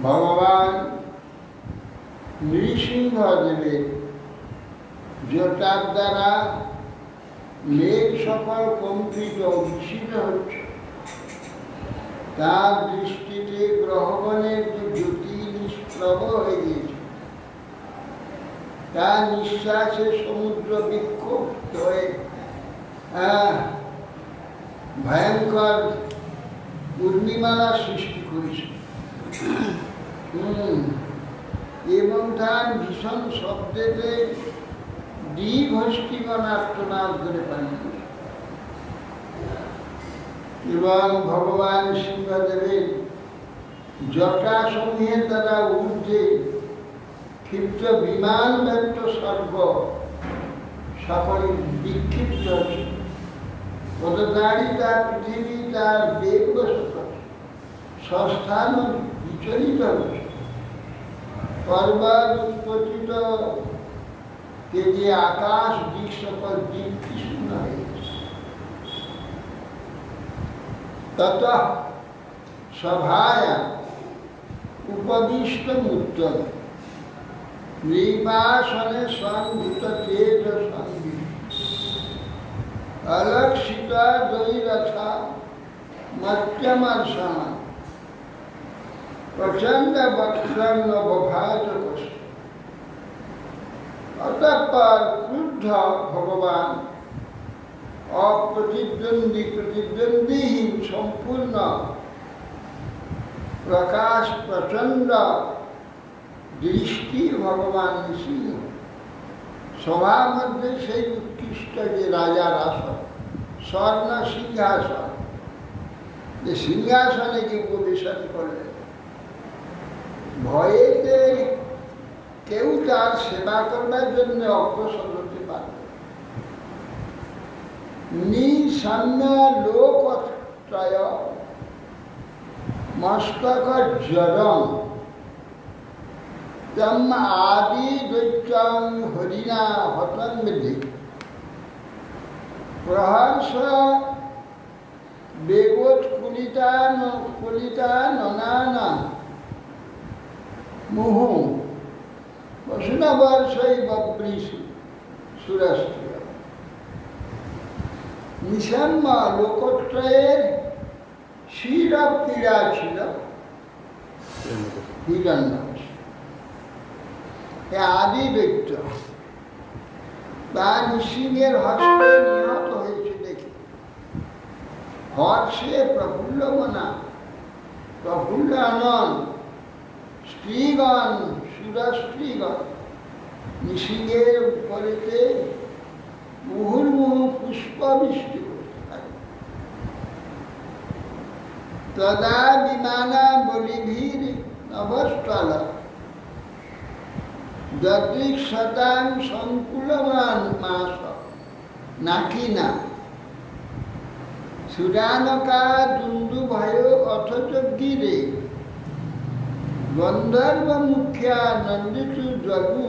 ভগবান নৃসিংহদেবের জটার দ্বারা মেঘ সকল কম্পিত বিস্মিত হচ্ছে। তার দৃষ্টিতে গ্রহগণের যে জ্যোতি নিষ্প্রভ হয়ে গিয়েছে, তার নিঃশ্বাসে সমুদ্র বিক্ষুব্ধ হয়ে ভয়ঙ্কর পূর্ণিমালা সৃষ্টি করেছে এবং তার ভীষণ শব্দেতে দ্বিভষ্টিগণ আর্তনাদ করে পালিয়ে এবং ভগবান সিংহদেবের জটা সমূহের দ্বারা ঊর্ধ্বে ক্ষিপ্ত বিমান ব্যক্ত স্বর্গ সকলে বিক্ষিপ্ত হচ্ছে। কতটাই তার পৃথিবী তার বেগ বসত সস্থান বিচলিত হচ্ছে। পর্বত উৎপত্তিত যে আকাশ দিক সকল দীপ্তি শূন্য হয়ে গেছে। তত সভায়া উপদিষ্ট উত্তর নির্বাসনে সংভূত তেজ সঙ্গী অলক্ষিতা দৈরথা মত্যমর্ষণ প্রচন্ড বৎসন্ন বভাজ কষ্ট। অতঃপর ক্রুদ্ধ ভগবান প্রতিদ্বন্দ্বীহীন সম্পূর্ণ প্রকাশ প্রচন্ড দৃষ্টি ভগবান নৃসিংহ সভার মধ্যে সেই উৎকৃষ্ট বিশিষ্ট যে রাজার আসন, স্বর্ণ সিংহাসন, যে সিংহাসনে গিয়ে উপবেশন করলেন। ভয়েতে কেউ তার সেবা করবার জন্য অগ্রসর হতে পারবে। নিঃসন্ন লোকত্রয় মস্তক জরম তম আদি দৈত্যং হরিণা হতং বিধি প্রহর্ষ বেগোৎকুলিতা ননানা মুহু বসুনবর্ষই বব্রিষু সুরস্ত্রিয়। নিঃসন্ন লোকত্রয়ের শিরপীড়া ছিল হিরণ্যকশিপু। আদি দৈত্য বা নৃসিংহের হস্তে নিহত হয়েছে দেখে হর্ষে প্রফুল্ল মনা প্রফুল্ল আনন্দ স্ত্রীগণ সুরস্ত্রীগণ নৃসিংহের উপরেতে মুহুর্মুহু পুষ্পবৃষ্টি করতে থাকে। তদা বিমানা বলিভীর নভস্থল দদৃক্ষতাং সংকুলমান মাস নাকিনা সুরানকা দুন্দুভয় অথচ গিরে গন্ধর্ব মুখ্যা নন্দিতু জগু।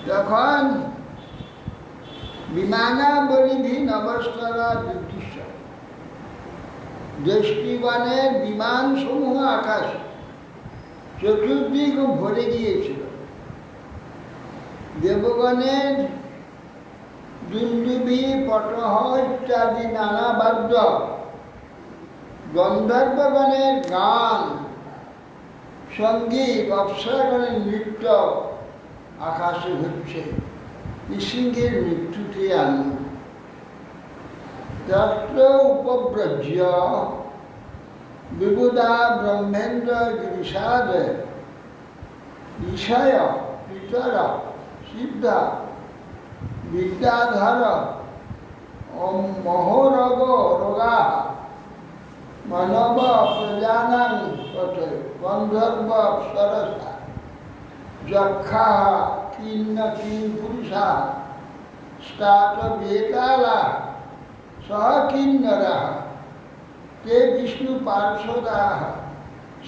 তখন বিমানা বলিভি নভস্থল দুর্দৃশ্য দৃষ্টিগণের বিমান সমূহ আকাশ চতুর্দিক ভরে গিয়েছিল। দেবগণের দুন্দুভি পটহ ইত্যাদি নানা বাদ্য, গন্ধর্বগণের গান সঙ্গীত, অপ্সরাগণের নৃত্য আকাশে হচ্ছে। নৃসিংহের মৃত্যুতে আনন্দ। তত্র উপব্রজ্য বিবুধা ব্রহ্মেন্দ্র গিরিশাদ ঈশায় পিতর সিদ্ধা বিদ্যাধর মহোরগ রোগা মানব প্রজানাং গন্ধর্ব সরসা যক্ষা কিন্ন কিং পুরুষা স্টাত বেতালা সহ কিন্নরা তে বিষ্ণু পার্শ্বদা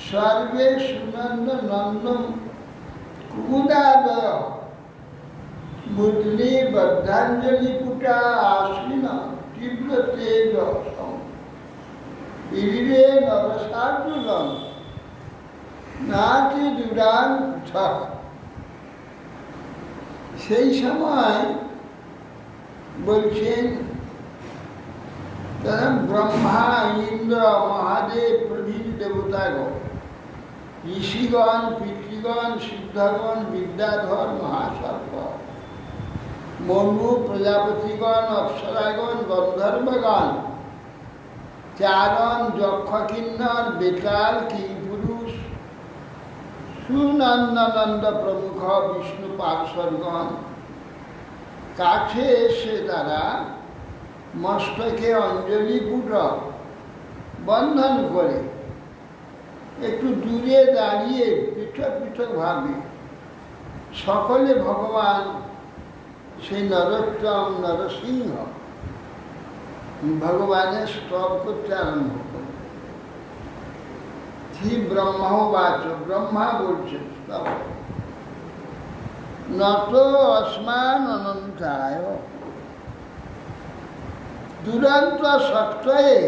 সর্বে সুনন্দ নন্দন কুমুদাদয় মুদ্রি বদ্ধাঞ্জলি পুটা আশ্বিন তীব্র তেজ ইরিরে নরসার্জুন নাতি দুরান ঠক। সেই সময় বলছেন ব্রহ্মা ইন্দ্র মহাদেব প্রভৃতি দেবতাগণ, ঋষিগণ, পিতৃগণ, সিদ্ধগণ, বিদ্যাধর, মহাসর্প, মনু, প্রজাপতিগণ, অপ্সরাগণ, গন্ধর্বগণ, চারণ, যক্ষ, কিন্নর, বেতাল, কিংপুরুষ, সুনন্দানন্দ প্রমুখ বিষ্ণু পার্শ্বদগণ কাছে এসে তারা মস্তকে অঞ্জলি পুটক বন্ধন করে একটু দূরে দাঁড়িয়ে পৃথক পৃথক ভাবে সকলে ভগবান সেই নরোত্তম নরসিংহ ভগবানের স্তব করতে আরম্ভ করে। শ্রী ব্রহ্মবাচ, ব্রহ্মা বলছেন স্তব নত অস্মান অনন্তায় দুরন্ত সত্ত্বয়ে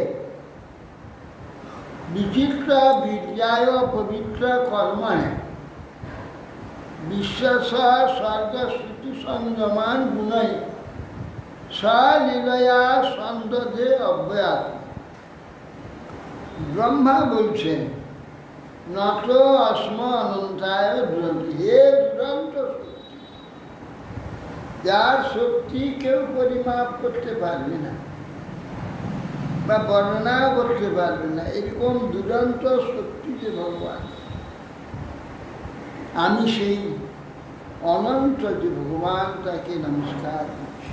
বিচিত্র বিদ্যায় পবিত্র কর্মণে বিশ্বাস স্বর্গ স্থিতি সংযমান গুণই স্বলীলয়া সন্দধে অব্যয়াত। ব্রহ্মা বলছেন নত অস্ম অনন্তায় দুরন্ত, হে দুরন্ত শক্তি, যার শক্তি কেউ পরিমাপ করতে পারবে না বা বর্ণনা করতে পারবে না, এরকম দুরন্ত শক্তি যে ভগবান, আমি সেই অনন্ত যে ভগবান তাকে নমস্কার করছে।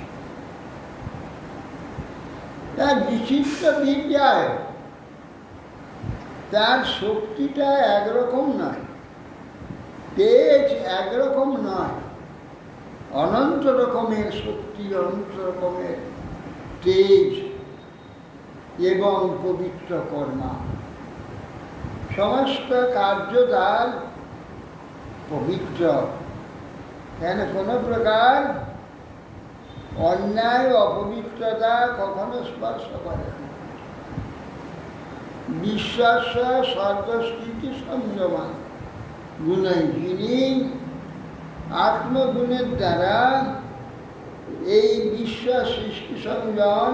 তার বিচিত্র বিদ্যায় তার শক্তিটা একরকম নয়, তেজ একরকম নয়, অনন্ত রকমের শক্তি, অনন্ত রকমের তেজ এবং পবিত্র কর্মা। সমস্ত কার্য তার পবিত্র, কেন কোনো প্রকার অন্যায় অপবিত্রতা কখনো স্পর্শ করে না। বিশ্বাস স্বর্গস্থিতি সংযমান গুণই, যিনি আত্মগুণের দ্বারা এই বিশ্ব সৃষ্টি সংযম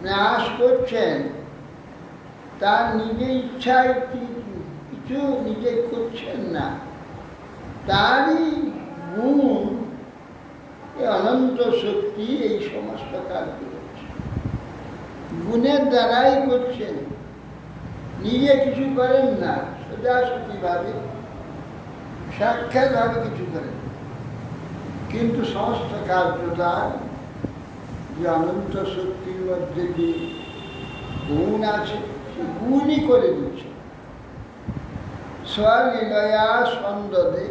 নাশ করছেন, তার নিজে ইচ্ছায় কিছু নিজে করছেন না, তারই গুণ, এই অনন্ত শক্তি এই সমস্ত কার্য করছে, গুণের দ্বারাই করছেন, নিজে কিছু করেন না, সোজাসুজিভাবে সাক্ষাৎভাবে কিছু করেন, কিন্তু সমস্ত কার্য তার যে অনন্ত শক্তির মধ্যে যে গুণ আছে সে গুণই করে দিচ্ছে। স্বলীলয়া সন্দদে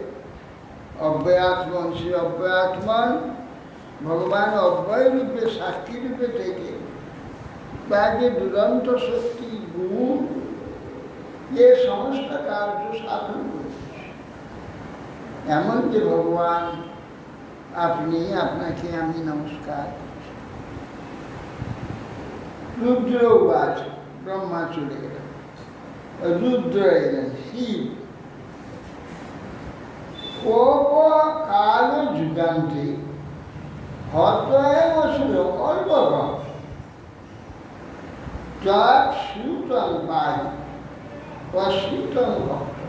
অব্যয়াত্মন, সে অব্যয়াত্মন ভগবান অব্যয় রূপে সাক্ষী রূপে থেকে তার যে দুরন্ত শক্তি গুণ এ সমস্ত কার্য সাধন করেছে। এমন যে ভগবান আপনি, আপনাকে আমি নমস্কার করছি। রুদ্র উবাচ, ব্রহ্মা চলে গেলেন, রুদ্র এলেন, শিব। কাল যুগান্তে হতয়ে অসুর অল্পগম তৎ সুতং পাই অসুতং ভক্ত।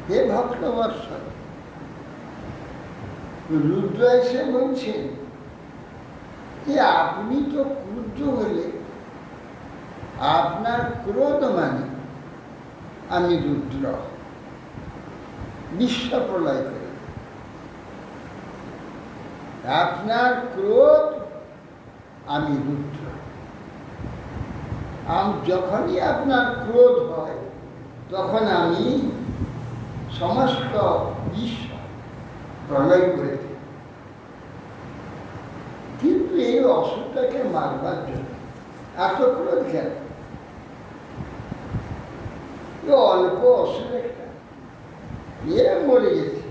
হে ভক্তবৎসল, রুদ্র এসে বলছেন যে আপনি তো ক্রুদ্ধ হলে, আপনার ক্রোধ মানে আমি রুদ্র, বিশ্ব প্রলয় করে। আপনার ক্রোধ আমি রুদ্র। যখনই আপনার ক্রোধ হয় তখন আমি সমস্ত বিশ্ব প্রলয় করে দিই। কিন্তু এই অসুরটাকে মারবার জন্য এত ক্রোধ কেন? অল্প অসুর একটা, এ মরে গেছে,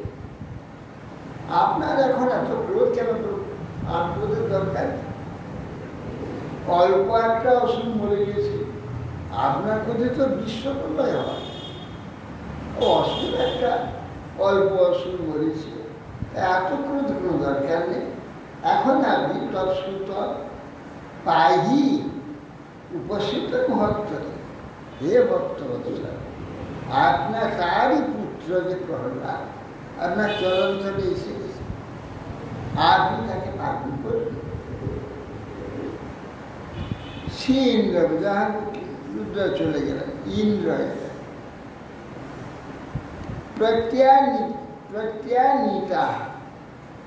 আপনার এখন এত ক্রোধ কেন? আর ক্রোধের দরকার, অল্প একটা অসুর মরে গেছে, আপনার ক্রোধে তো বিশ্ব প্রলয় হয়। অসুর একটা, অল্প অসুর মরেছে, এত ক্রোধ কোনো দরকার নেই। এখন আপনি তৎসুত পাহি উপস্থিত ভক্ত, হে ভক্তবৎসল, আপনার তারই পুত্র যে প্রহ্লাদ আপনার চরণ ধরে এসে গেছে, আপনি তাকে পালন করবেন। শ্রী ইন্দ্র, যাহার রুদ্র চলে গেলেন, ইন্দ্র এলেন। প্রত্যানীতা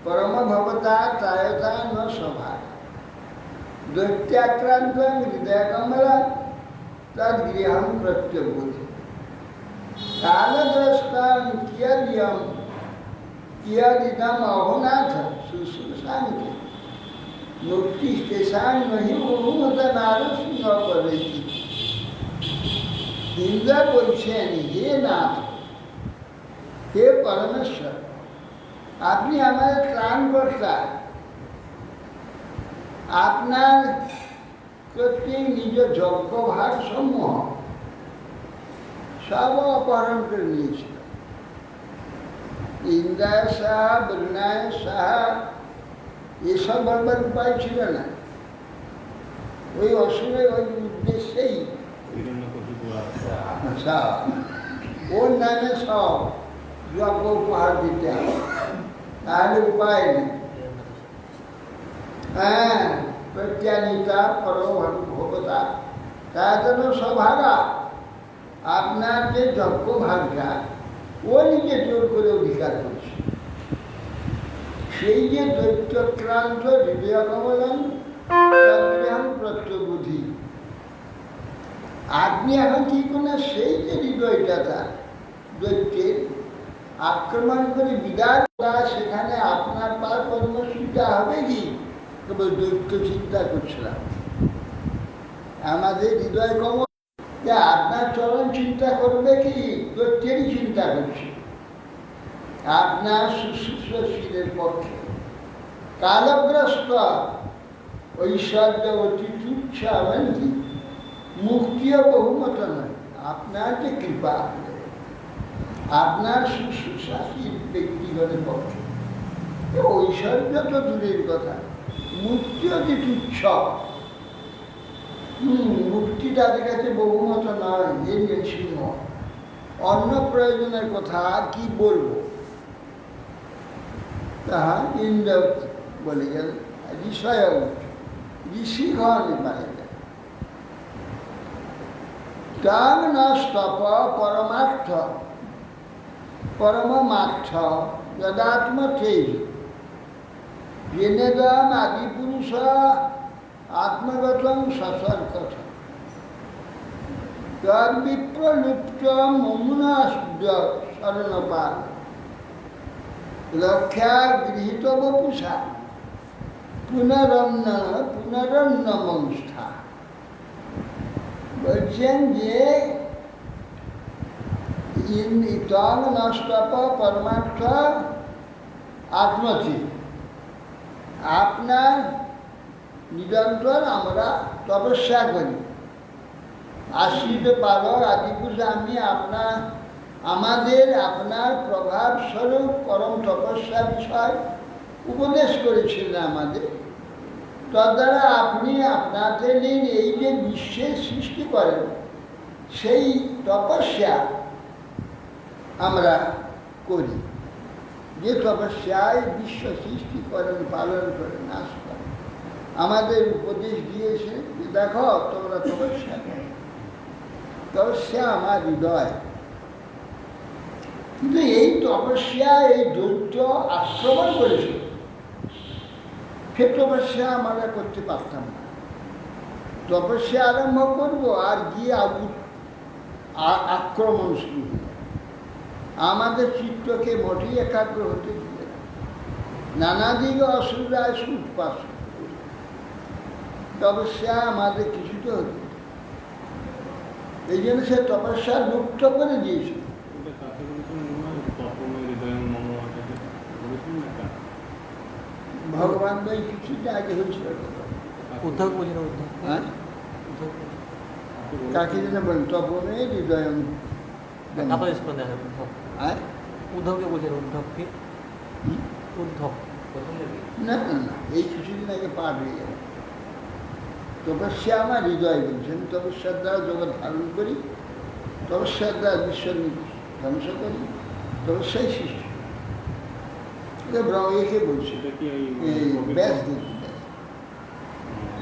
পরম ভবতা ত্রায়তা ন সভা দৈত্যাক্রান্ত হৃদয় কমলা তদ গৃহম প্রত্যবুধ কালদ্রষ্টাং কিয়দিদম অহনাথ শুশ্রূষান্তি মুক্তি স্টেশন নহি বহুমত নারসিংহ করেছি। ইন্দ্র বলছেন, হে নাথ, হে পরমেশ্বর, আপনি আমাদের ত্রাণকর্তা। আপনার প্রত্যেক নিজ যজ্ঞভাগ সমূহ সব অপহরণ করে নিয়েছিল। ইন্দ্রায় সাহা, বরুণায় সাহা, এসব বলবার উপায় ছিল না। ওই অসুরের ওই উদ্দেশ্যেই ওর নামে সব যজ্ঞ উপহার দিতে হবে, তাহলে উপায় নেই। হ্যাঁ, প্রত্যানীতা পরম ভগবতা, তার জন্য সভাগা আপনার যে যজ্ঞ ভাগটা ও নিজে জোর করে অধিকার করছে। সেই যে দৈত্যক্রান্ত হৃদয় কমলন প্রত্যবুদ্ধি, আপনি এখন কি করলেন? সেই যে হৃদয়টা তার দৈত্যের আক্রমণ করে বিদায়, সেখানে আপনার পার কর্মসূচিটা হবে কি? কেবল দৈত্য চিন্তা করছিলাম। আমাদের হৃদয় কমল যে আপনার চরণ চিন্তা করবে কি? দৈত্যেরই চিন্তা করছে আপনার শুশ্রূষাশীলের পক্ষে। কালগ্রস্ত ঐশ্বর্য অতি তুচ্ছ, এমনকি মুক্তিও বহুমত নয়। আপনার যে কৃপা, আপনার শুশ্রূষাশীল ব্যক্তিগণের পক্ষে ঐশ্বর্য তো দূরের কথা, মুক্তি অতি তুচ্ছ। মুক্তি তাদের কাছে বহুমত নয়, যে সিংহ। অন্য প্রয়োজনের কথা আর কি বলবো, তাহা ইন্দ্র বলে গেল ঋষয় ঋষি ঘনে পারে তার না স্তপ পরমার্থ পরমার্থ যদাত্মথেই জেনেদাম আদিপুরুষ আত্মগতম সসর্কথ তদ্বিপ্রলুপ্ত মুমুনা শরণপাল রক্ষা গৃহীত বপুষা পুনরন্ন মংস্থা। বলছেন যে নষ্টপ পরমার্থ আত্মচি, আপনার নিরন্তর আমরা তপস্যা করি। আশ্রিত পালক আদিপুরুষ আমি আপনার প্রভাব স্বরূপ পরম তপস্যা বিষয় উপদেশ করেছিলেন আমাদের। তদ্বারা আপনি আপনাদের এই যে বিশ্বের সৃষ্টি করেন, সেই তপস্যা আমরা করি। যে তপস্যায় বিশ্ব সৃষ্টি করেন, পালন করেন, নাশ করেন, আমাদের উপদেশ দিয়েছে যে দেখো তোমরা তপস্যা করো। তপস্যা আমার হৃদয়। কিন্তু এই তপস্যা এই দৈত্য আক্রমণ করেছিল, সে তপস্যা আমরা করতে পারতাম না। তপস্যা আরম্ভ করবো আর গিয়ে আক্রমণ শুরু হল। আমাদের চিত্তকে মোটেই একাগ্র হতে দিবে না, নানা দিকে অসুবিধায় সুটপাস। তপস্যা আমাদের কিছুতে হতে, এই জন্য সে তপস্যা লুপ্ত করে দিয়েছিল। ভগবান ভাই কিছুটা আগে হয়েছিল। উদ্ধব বলি না, উদ্ধব, হ্যাঁ কাকে যেন বলেন তপনে হৃদয় উদ্ধবকে বলছেন। উদ্ধবকে উদ্ধব না না না, এই কিছুদিন আগে পাঠ হয়ে গেল। তপস্যা আমার হৃদয় বলছেন। তপস্যার দ্বারা জগৎ ধারণ করি, তপস্যার দ্বারা বিশ্ব ধ্বংস করি, তপস্যাই সৃষ্টি। একে বলছি ব্যাসদেব,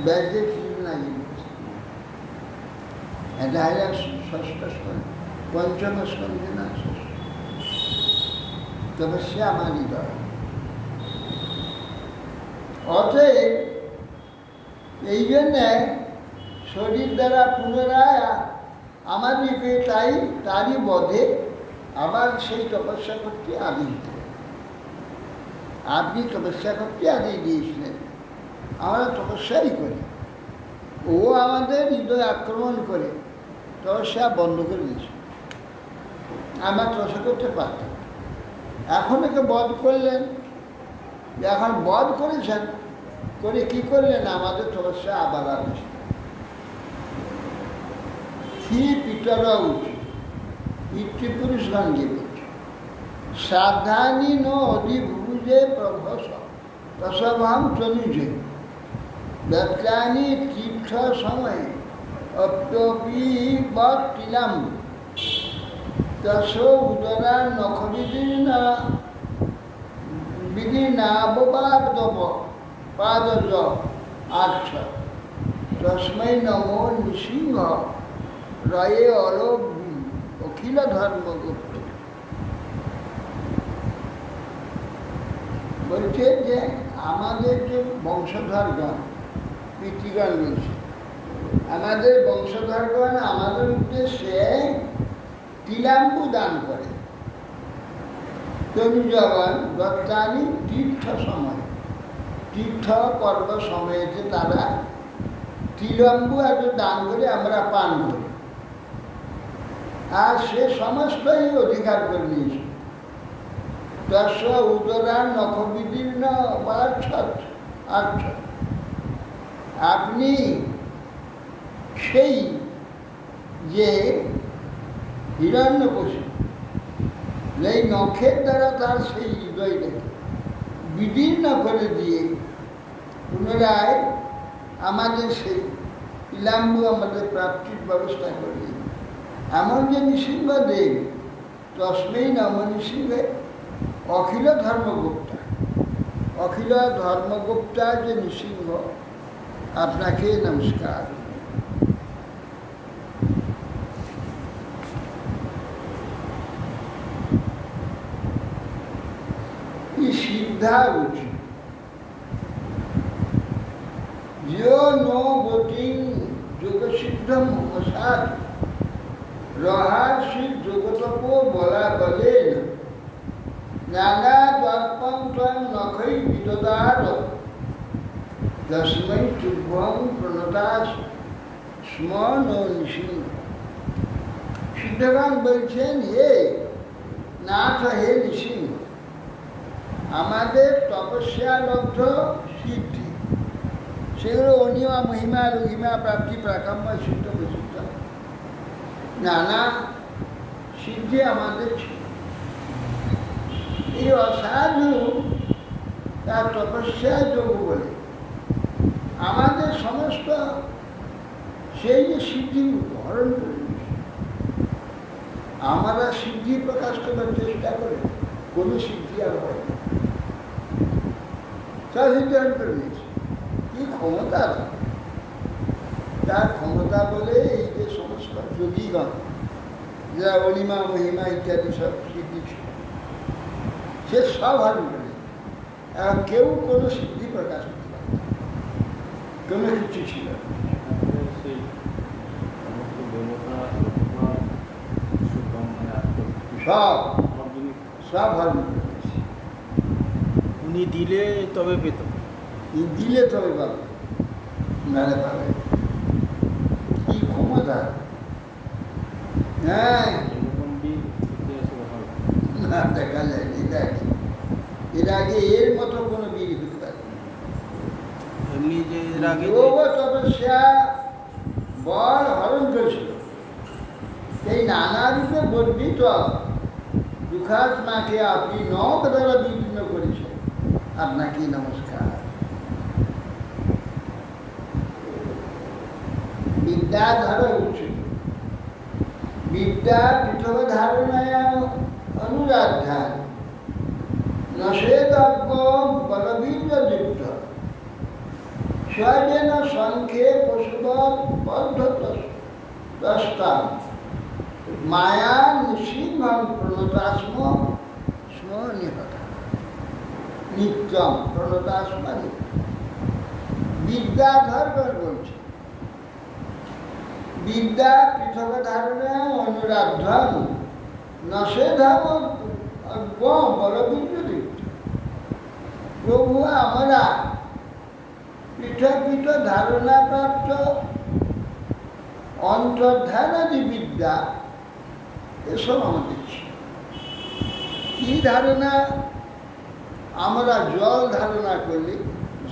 ব্যাসদেব কিছুদিন আগে বলছে। এটা ষষ্ঠ স্কন্ধ, পঞ্চম স্কন্ধে না ষষ্ঠ। তপস্যা আমার হৃদয়। অতএব এই জন্যে শরীর দ্বারা পুনরায় আমাদেরকে তারই বধে আবার সেই তপস্যা করতে আদেশ দিলেন। আপনি তপস্যা করতে আদেশ দিয়েছিলেন, আমরা তপস্যাই করি। ও আমাদের হৃদয় আক্রমণ করে তপস্যা বন্ধ করে দিয়েছে। আমরা তপস্যা করতে পারতাম। এখন একে বধ করলেন, এখন বধ করেছেন, করে কি করলেন? আমাদের তপস্যা আবার আসছে। কি পিতর উচিত পিতৃপুরুষগণকে বলছে, সাধানী ন অধিভুজে প্রভস প্রসভাম তনুজে ব্যক্তানি তীর্থ সময়ে অপ্যপিবৎতিলাম তস উদরা নখবিদীর্ণাববাদব পাদজ আক্ষ তস্मै নমো নৃসিংহ রয়ে অলোক অখিল ধর্মগুপ্ত। বলছে যে আমাদের যে বংশধরগণ, পিতৃগণ বলছে, আমাদের বংশধরগণ আমাদের উদ্দেশ্যে তিলাম্বু দান করে। তনুজগণ দত্তানি তীর্থ সময়, তীর্থ পর্ব সময়েতে তারা তিলম্বু এত দান করে আমরা পান করি, আর সে সমস্তই অধিকার করে নিয়েছে। দশ উদরা নখবিদীর্ণ আপনি সেই যে হিরণ্যকশিপু, এই নখের দ্বারা তার সেই হৃদয়টাকে বিদীর্ণ করে দিয়ে পুনরায় আমাদের সেই ইলাম্বু আমাদের প্রাপ্তির ব্যবস্থা করে দিন। এমন যে নৃসিংহদেব, তস্মেই নম নৃসিংহে অখিল ধর্মগুপ্তা, অখিল ধর্মগুপ্তা যে নৃসিংহ, আপনাকে নমস্কার। কি সিদ্ধা উচিত জিও নো গতিং যোগসিদ্ধম অসাধ রহার্ষি যোগতপ বলা বলেন নানা দর্পং ত্বং নখৈ বিদদার তস্मै তুভ্যং প্রণতাস স্ম নো নৃসিংহ। সিদ্ধগণ বলছেন, হে নাথ, হে নৃসিংহ, আমাদের তপস্যালব্ধ সিদ্ধি, সেগুলো অনিমা মহিমা লঘিমা প্রাপ্তি প্রাকাম্য সিদ্ধ প্রসিদ্ধ নানা সিদ্ধি আমাদের ছিল। এই অসাধু তার তপস্যা যোগ বলে আমাদের সমস্ত সেই যে সিদ্ধি হরণ করে আমরা সিদ্ধি প্রকাশ করার চেষ্টা করে কোনো সিদ্ধি আর হয় না, সব সিদ্ধি হরণ করে নিয়েছে। কি ক্ষমতা তার ক্ষমতা বলে এই যে সমস্ত যোগীগণ যারা অনিমা মহিমা ইত্যাদি সব সিদ্ধি ছিল, সে সব হরণ করে। আর কেউ কোনো সিদ্ধি প্রকাশ করতে পারে না, কোনো কিছু ছিল না। সব সব হরণ করেছে। উনি দিলে তবে পেত, দিলে তবে পাবে, নাহলে পাবে। কি ক্ষমতা! হ্যাঁ, না দেখা যায়নি, দেখ এর আগে এর মতো কোনো বীর হতে পারে। এমনি যে এর আগে তপস্যা বল হরণ করেছিল, এই নানা রূপে বর্ধিত দুঃখাত্মাকে আপনি নখ দ্বারা বিভিন্ন করেছেন, আপনাকে নমস্কার। বিদ্যাধর উচিত বিদ্যা পৃথক ধারণায় অনুরাধ্যা নশেদজ্ঞ বলবীর্য যুক্ত স্বজেন সংখ্যে পশুবৎ পদ্ধতাস্তাম মায়া নিঃসিংহং প্রণতাস্ম স্ম নিহত নিত্যম প্রণতাস্ম। বিদ্যাধর বলছে বিদ্যা পৃথক ধারণা অনুরাধন নশেধম বলবীর্য যুক্ত। প্রভু, আমরা পৃথক পৃথক ধারণা প্রাপ্ত অন্তর্ধানাদি বিদ্যা এসব আমাদের ছিল। কি ধারণা? আমরা জল ধারণা করলে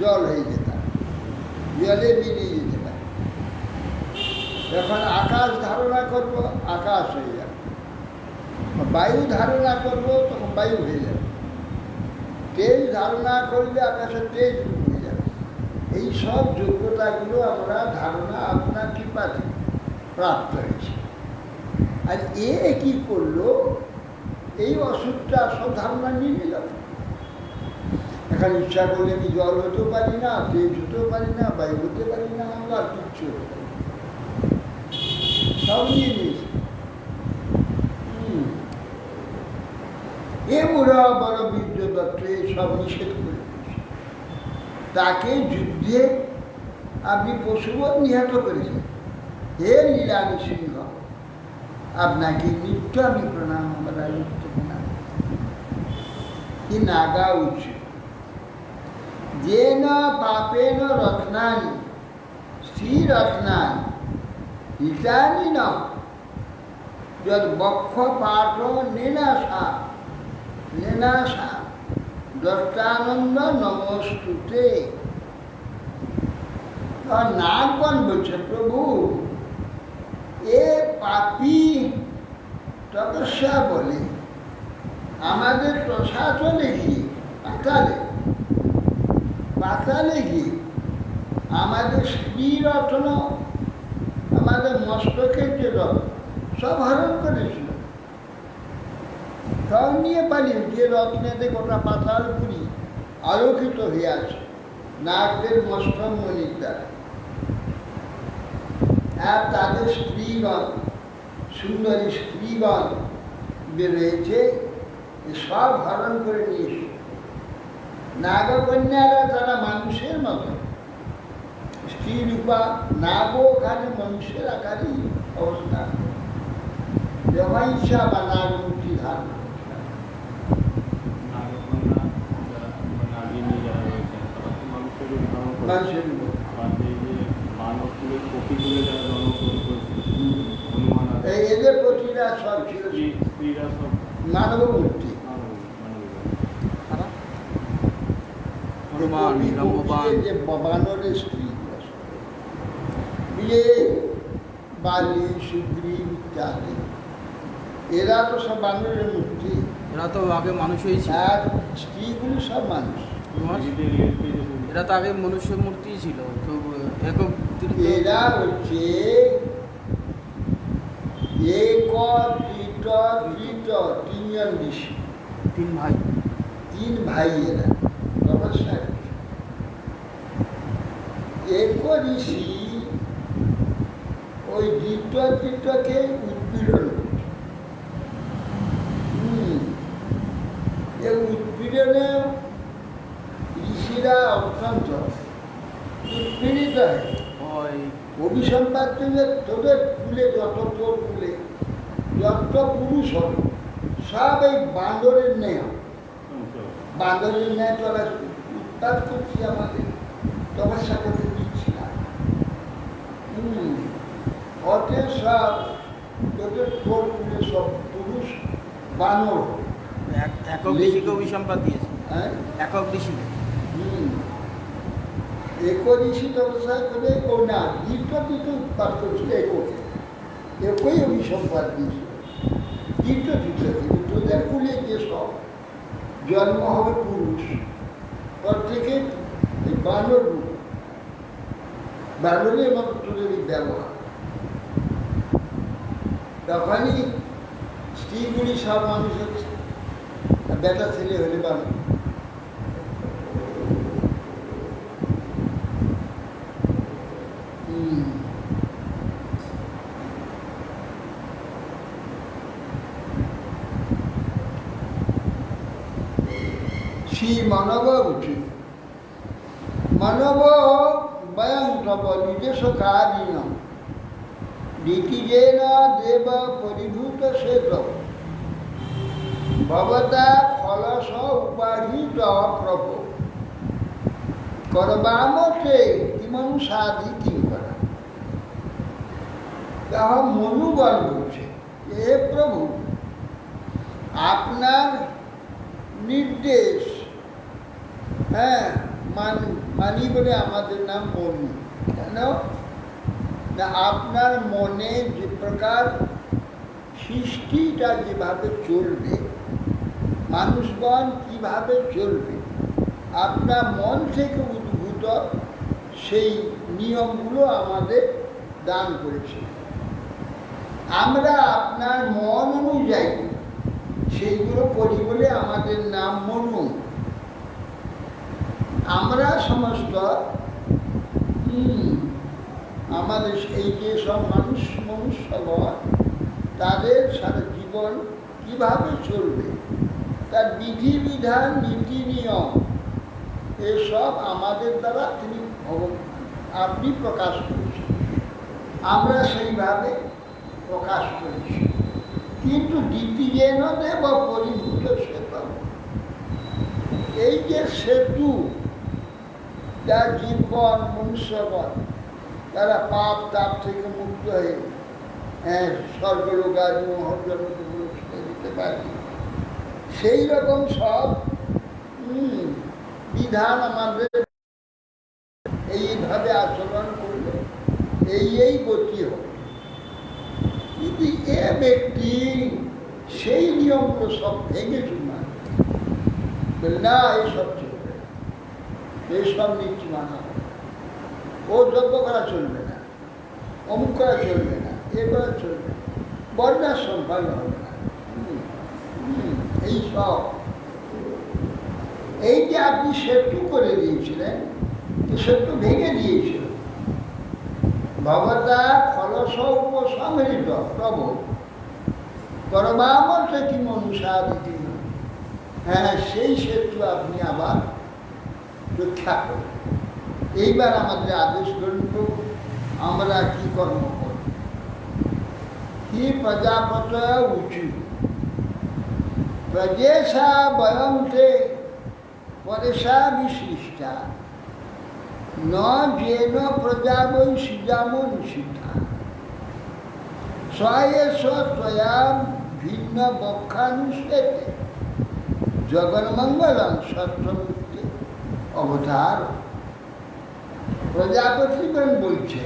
জল হয়ে যেতাম, জলে বেরিয়ে যেতে পারে। যখন আকাশ ধারণা করব, আকাশ হয়ে যাবে। বায়ু ধারণা করব, তখন বায়ু হয়ে যাবে। তেজ ধারণা করলে আকাশে তেজ হয়ে যাবে। এই সব যোগ্যতাগুলো আমরা ধারণা আপনার কৃপাতে প্রাপ্ত হয়েছে। আর এ কি করলো? এই অসুখটা সব ধারণা নিয়ে নিল। এখন ইচ্ছা করলে আমি জল হতেও পারি না, তেজ হতেও পারি না, বায়ু হতে পারি না, আমরা আর কিচ্ছু হতে পারি না, সব নিয়ে নিয়েছি। এ বুড়া বড় বীর্য দত্ত সব নিষেধ করে তাকে যুদ্ধে আপনি পশুবৎ নিহত করেছেন। হে লীলা নৃসিংহ, আপনাকে নিত্য আমি প্রণাম, আমরা নিত্য প্রণাম। কি নাগা উচিত যেন পাপেন রত্নানি শ্রীরত্নানি হিতানি ন যদ বক্ষ পাঠ নেনাশা নেনাশা দত্তানন্দ নমস্তুতে। নাগগণ বলছে, প্রভু এ পাপী তপস্যা বলে আমাদের প্রশাসনে গিয়ে পাতালে গিয়ে আমাদের স্ত্রী রত্ন, আমাদের মস্তকের যে রত্ন সব হরণ করেছিল, সব নিয়ে পালিয়ে, যে রত্নেতে গোটা পাতালপুরি আলোকিত হয়ে আছে নাগদের মস্তক মণির দ্বারা। আর তাদের স্ত্রীগণ, সুন্দরী স্ত্রীগণ বেরোয়েছে, সব হরণ করে নিয়েছে। নাগকন্যারা তারা মানুষের মতো স্ত্রী রূপা, নাগও ওখানে মানুষের আকারই অবস্থা, যখন ইচ্ছা বা নাগ মূর্তি ধারণ। মানুষের এদের প্রতিটা সব ছিল মানব মূর্তি। যে বানরের স্ত্রী, বালি সুগ্রীব ইত্যাদি, এরা তো সব বানরের মূর্তি। এরা তো আগে মানুষ হয়েছে, আর স্ত্রীগুলো সব মানুষ। এরা তো আগে মনুষ্য মূর্তি ছিল। তো একক এরা হচ্ছে তিনজন ঋষি, তিন ভাই এরা তপস্যা করছে। এক ঋষি ওই তৃতীয়কে উৎপীড়ন করছে। এই উৎপীড়নে ঋষিরা অত্যন্ত উৎপীড়িত হয়। অভিসম্পাদ যে তোদের কুলে তোর কুলে যত পুরুষ হবে সব এই বান্দরের ন্যায়, বান্দরের ন্যায় তোরা উৎপাদ করছি, আমাদের তপস্যা করতে দিচ্ছি না। অতে সব তোদের তোর কুলে সব পুরুষ বানর। একক ঋষিকে অভিসম্পাদ দিয়েছে, একক ঋষি। এক ঋষি তপস্যা করে না, দ্বিতীয় উৎপাদ করছিল একই অভিসম্পাদ দিয়েছিল। দ্বিতীয় তোদের কুলে যে সব জন্ম হবে পুরুষ, পর থেকে এই বানর রূপ, বানরের মতো তোদের ব্যবহার। তখনই স্ত্রীগুলি সব মানুষ হচ্ছে, বেটা ছেলে হলে বানর। শ্রী মানব উচিত মানব বয়ং তপ নিজস্ব কারীণ ঋতিজেন দেব পরিভূত শ্বেত ভবতা খলস উপাহিত প্রভু করবামতে কিমনুসাধি কিঙ্করা। তাহা মনুবল বলছে, হে প্রভু আপনার নির্দেশ মানি বলে আমাদের নাম মনু। কেন না, আপনার মনে যে প্রকার সৃষ্টিটা যেভাবে চলবে, মানুষগণ কিভাবে চলবে, আপনার মন থেকে উদ্ভূত সেই নিয়মগুলো আমাদের দান করেছে। আমরা আপনার মন অনুযায়ী সেইগুলো করি বলে আমাদের নাম মনু। আমরা সমস্ত আমাদের এই যে সব মনুষ্যগণ তাদের সারা জীবন কিভাবে চলবে, তার বিধিবিধান নীতি নিয়ম এসব আমাদের দ্বারা তিনি আপনি প্রকাশ করেছেন, আমরা সেইভাবে প্রকাশ করেছি। কিন্তু দ্বিতীয়েন দেব পরিভূত সেতু, এই যে সেতু, যা জীবন মনুষ্যগণ তারা পাপ তাপ থেকে মুক্ত হয়ে স্বর্গলোক আদি মহজগতে দিতে পারে, সেই রকম সব বিধান আমাদের এইভাবে আচরণ করলে এই গতি হবে। কিন্তু এ ব্যক্তি সেই নিয়মগুলো সব ভেঙে চুরমার না, এইসব চলবে না, এইসব নীতি মানা হবে, ও যজ্ঞ করা চলবে না, অমুক করা চলবে না, এ করা চলবে না, বর্ণাশ্রম ভালো হবে না। এইসব এই যে আপনি সেতু করে দিয়েছিলেন, সেতু ভেঙে দিয়েছিল, ভগবতা খলস উপসমৃত প্রভু পরমামর্থ কি মনুষাদিতি, হ্যাঁ সেই সেতু আপনি আবার রক্ষা করুন। এইবার আমাদের আদেশ করুন, আমরা কি কর্ম করব। কি প্রজাপত উঁচু প্রজেশা বয়ন্তে পরেশা বিশিষ্টা ন যেন প্রজা বৈ সিজামন সিদ্ধা স্বয়েশ ত্বয়া ভিন্ন বক্ষানুষ্ঠেতে জগন্মঙ্গলং সত্যমূর্তি অবতার। প্রজাপতিগণ বলছে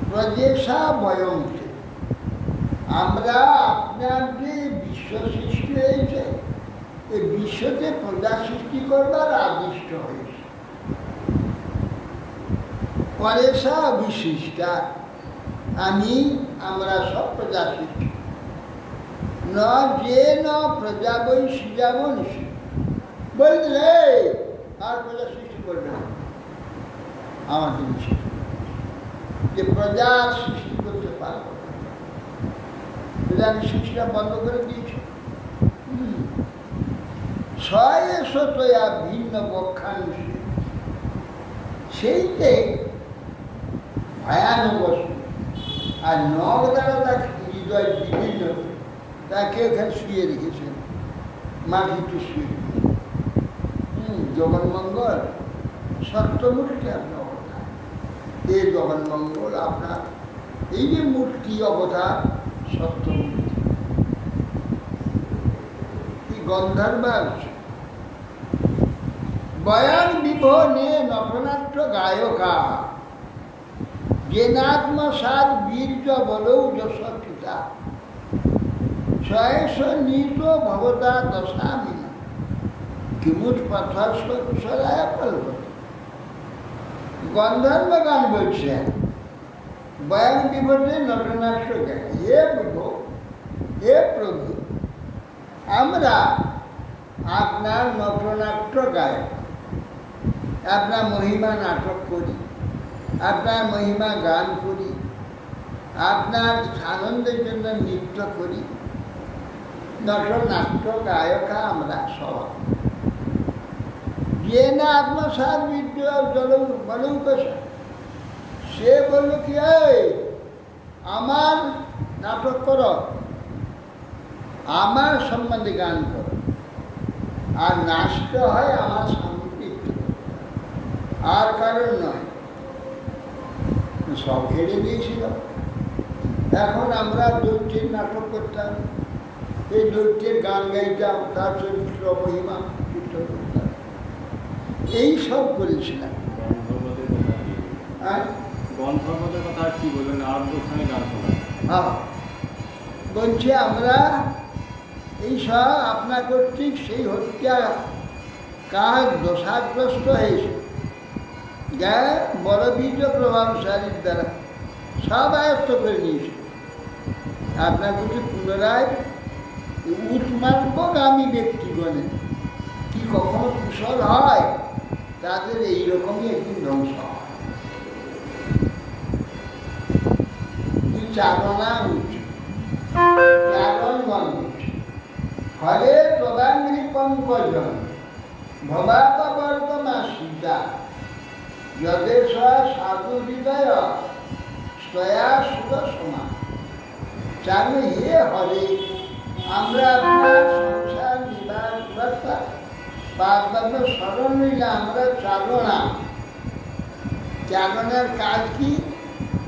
প্রজেশা বয়ন্তে, আমরা আপনার যে বিশ্ব সৃষ্টি হয়েছে, এই বিশ্বতে প্রজা সৃষ্টি করবার আদিষ্ট হয়েছে। পরেশা বিশিষ্টা, আমরা সব প্রজা সৃষ্টি, ন যে ন প্রজা বৈ সিজামন, বললে আর প্রজা সৃষ্টি করবে না আমাদের যে প্রজার সৃষ্টি করতে পারবো, প্রজার সৃষ্টিটা বন্ধ করে দিয়েছে। স্বয়া ভিন্ন বক্ষানুষ্ঠ, সেইতে ভয়ানক বস্তু, আর নখ দ্বারা তাকে হৃদয় বিভিন্ন, তাকে ওখানে শুয়ে রেখেছেন, মাটিতে শুয়ে রেখেছেন। জগন্মঙ্গল সত্যমূর্তি আপনার অবতার, এই জগন্মঙ্গল আপনার এই যে মূর্তি অবতার সত্যমূর্তি। এই গন্ধর্বাস বয়ান বিভনে নটনাট্য গায়কা, জেনাত্মসাদ বীর্য বলৌ যশ পিতা, স্বয়েশ নীত ভবতা দশামি কিমুৎ পথরায় পল্লব। গন্ধর্ব গান বলছেন, বয়ান বিভনে নটনাট্য গায়, হে প্রভু, হে প্রভু, আমরা আপনার নটনাট্য গায়, আপনার মহিমা নাটক করি, আপনার মহিমা গান করি, আপনার আনন্দের জন্য নৃত্য করি, নটনাট্য গায়কা আমরা সব। যে না আত্মসাদ বিদ্য বলৌকসা, সে বলল কি আমার নাটক করো, আমার সম্বন্ধে গান করো, আর নাচতে হয় আমার সামনে, আর কারণ নয়। সব ঘেরে দিয়েছিল। এখন আমরা দৈত্যের নাটক করতাম, এই দৈত্যের গান গাইতাম, তার চরিত্র মহিমা কীর্তন করতাম, এই সব করেছিলাম। বলছে আমরা এই সব আপনার কর্তৃক সেই হত্যা কাজ দোষাগ্রস্ত হয়েছে, যা বলবীর্য প্রভাবশালীর দ্বারা সব আয়ত্ত করে নিয়েছে। আপনার প্রতি পুনরায় উৎমার্গগামী ব্যক্তিগণের কি কখনো কুশল হয়, তাদের এইরকমই একদিন ধ্বংস হয়। চারণা উঠছে, চারণগণ উঠছে, ফলে প্রদাঙ্গি পঙ্কজন ভবাপবর্তমা সীতা যদেশ সাধু হৃদয় স্তয়া সুরসমা। জানো হে হরে, আমরা আপনার সংসার নিবাস কর্তা পার্বত্য স্মরণ নিলে আমরা চালনা। চালনার কাজ কি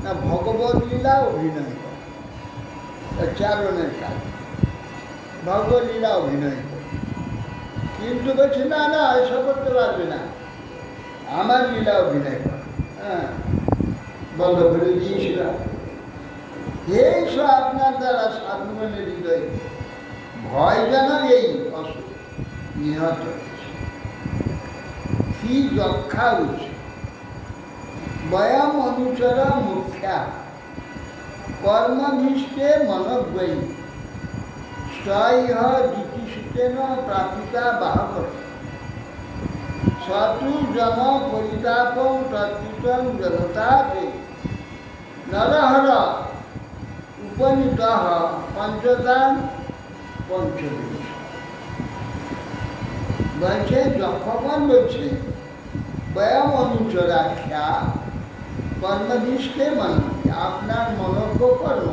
না? ভগবত লীলা অভিনয় করা, চালনের কাজ ভগবত লীলা অভিনয় করা। কিন্তু বলছে না না, এসব করতে পারবে না, আমার লীলা অভিনয় করা। হ্যাঁ, বন্ধ করে দিয়েছিলাম। এইসব আপনার দ্বারা সাধুগণের হৃদয়ে ভয় যেন এই অসুখ নিহত হয়েছে। কি যক্ষা উচিত বয়াম অনুচর মুখ্যা কর্মভীষ্টে মনজ্ঞয়ী স্বইহ দ্বিতীসূতেন প্রাপিতা বাহক সতু জন পরিতাপং তৎকৃতং জনতাতে নরহর উপনীত পঞ্চদান পঞ্চবিংশ। বলছে যক্ষগণ বলছে বয়াম অনুচরাখ্যা কর্মদৃষ্টে মানুষ, আপনার মনজ্ঞ কর্ম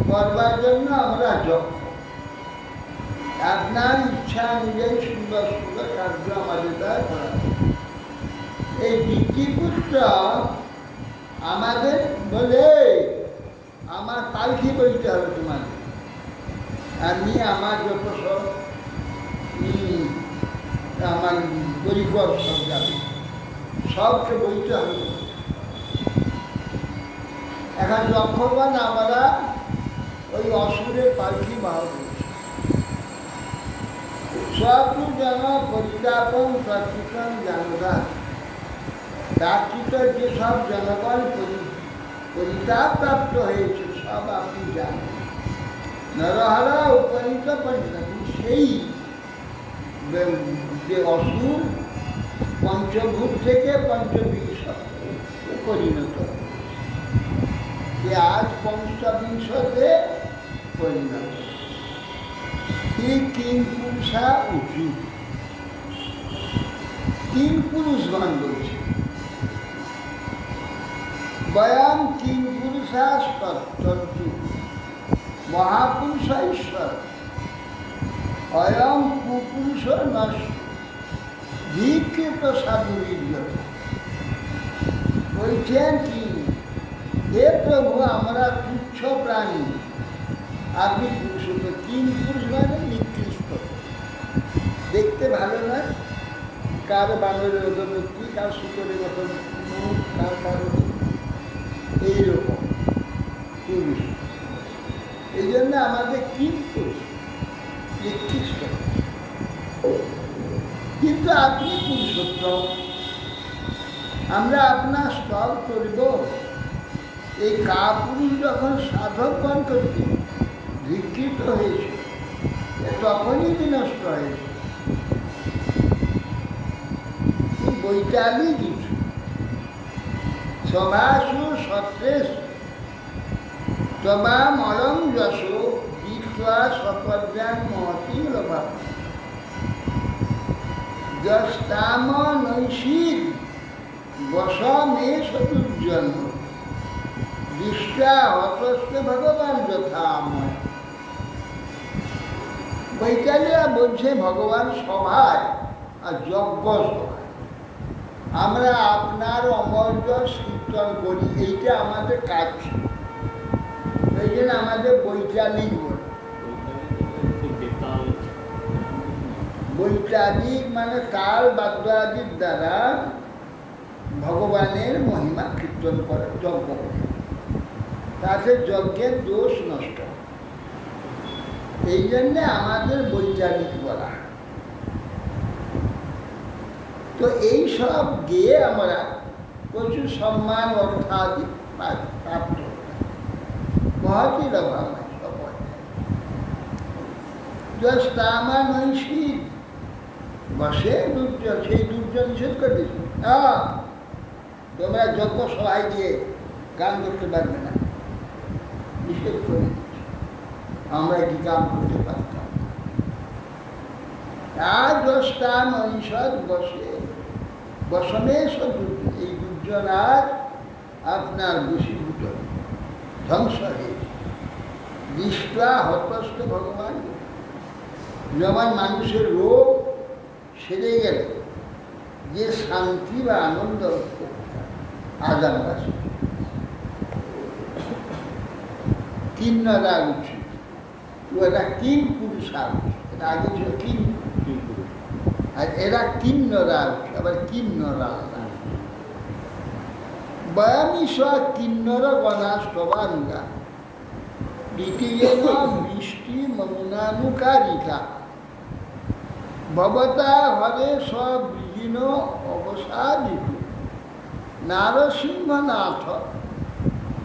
করবার জন্য আমরা যক্ষ। আপনার ইচ্ছা অনুযায়ী সুন্দর সুন্দর কার্য আমাদের দ্বারা করা। এই দ্বিতীপুত্র আমাদের বলে আমার পালকি বলতে হবে তোমাদের, আমি আমার যত সব আমার পরিকর সব যাবে, সবকে বলতে হবে। এখন যক্ষগণ আমরা ওই অসুরের পালকি বাহক হয়েছি। সবু জন পরিতাপং প্রাকৃতং জানদা, প্রাকৃত যে সব জনগণ পরিতাপ প্রাপ্ত হয়েছে সব আপনি জানেন। নরহরা উপনীত পঞ্চম, সেই যে অসুর পঞ্চভূত থেকে পঞ্চবিংশ পরিণত, যে আজ পঞ্চবিংশতে পরিণত। ঠিক তিন পুরুষা উচিত, তিন পুরুষগণ বলছে বয়াম তিন পুরুষা সত্যন্তু মহাপুরুষ ঈশ্বর অয়ম কুপুরুষ নষ্ট ভিক্ষিত সাধুরীর্য। বলছেন কি, হে প্রভু আমরা তুচ্ছ প্রাণী, আপনি পুরুষত্ব। তিন পুরুষ মানে নিকৃষ্ট, দেখতে ভালো নয়, কার বানরের মতো মুক্তি, কার শুকরের মতো মুখ, কার কারো এইরকম পুরুষ। এই জন্য আমাদের তিন পুরুষ নিকৃষ্ট। কিন্তু আপনি পুরুষোত্তম, আমরা আপনার স্তব করব। এই কাপুরুষ যখন সাধকগণ করতে ধিক্ষিত হয়েছে তখনই বিনষ্ট হয়েছে। বৈতালি কিছু সভাসু সত্রেশ তবা মলম যশ বিদ্যা সপর্যান মহতি লোভা যস্তাম নৈশীর বসমে সদুর্জন দৃষ্টা হতস্তে ভগবান যথাময়। বৈতালীরা বলছে ভগবান সভায় আর যজ্ঞ সভায় আমরা আপনার অমর্য কীর্তন করি, এইটা আমাদের কাজ ছিল। এই জন্য আমাদের বৈতালিক বলে। বৈতালিক মানে তাল বাদ্য আদির দ্বারা ভগবানের মহিমা কীর্তন করে, যজ্ঞ করে, তাতে যজ্ঞের দোষ নষ্ট। এই জন্যে আমাদের বৈতালিক বলা। তো এই সব গিয়ে আমরা প্রচুর সম্মান অর্থাদি প্রাপ্ত মহতি অভাব যস্তামা নৈশী বসে দুর্জন, সেই দুর্জন নিষেধ করে দিয়েছি। তোমরা যজ্ঞ সবাই দিয়ে গান করতে পারবে না, নিষেধ করে দিয়েছি। আমরা কি কাম করতে পারতাম। আর দশটান ঐষধ বসে বসমেশ এই দুর্জন আর আপনার বশীভূত ধ্বংস হয়েছে। দৃষ্টা হতস্ত ভগবান, যেমন মানুষের রোগ সেরে গেল, যে শান্তি বা আনন্দ আগামবাসী কিন্নরা উচিত, এরা কিং পুরুষা উচিত, এটা আগে ছিল কিং, আর এরা কিন্নরা উচিত, আবার কিন্নরা বয়ামিষ কিন্নর গণাস্তবানুগা দ্বিতীয় বৃষ্টি মমুনানুকারিতা ভবতা হরে সবৃজিন অবসাদিত নারসিংহনাথ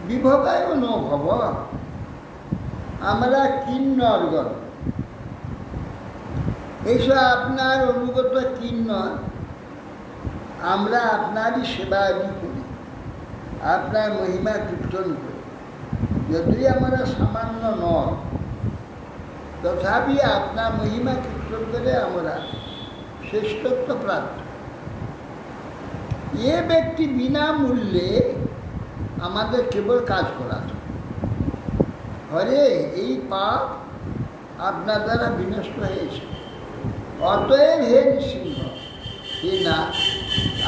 বিভবায় ন ভব। আমরা কিন্নরগণ, এইসব আপনার অনুগত কিন্নর, আমরা আপনারই সেবা করি, আপনার মহিমা কীর্তন করি। যদিও আমরা সামান্য নয়, তথাপি আপনার মহিমা কীর্তন করে আমরা শ্রেষ্ঠত্ব প্রাপ্ত। এ ব্যক্তি বিনামূল্যে আমাদের কেবল কাজ করাতো, হরে এই পাপ আপনার দ্বারা বিনষ্ট হয়েছে, অতএব হে নৃসিংহ, হে না,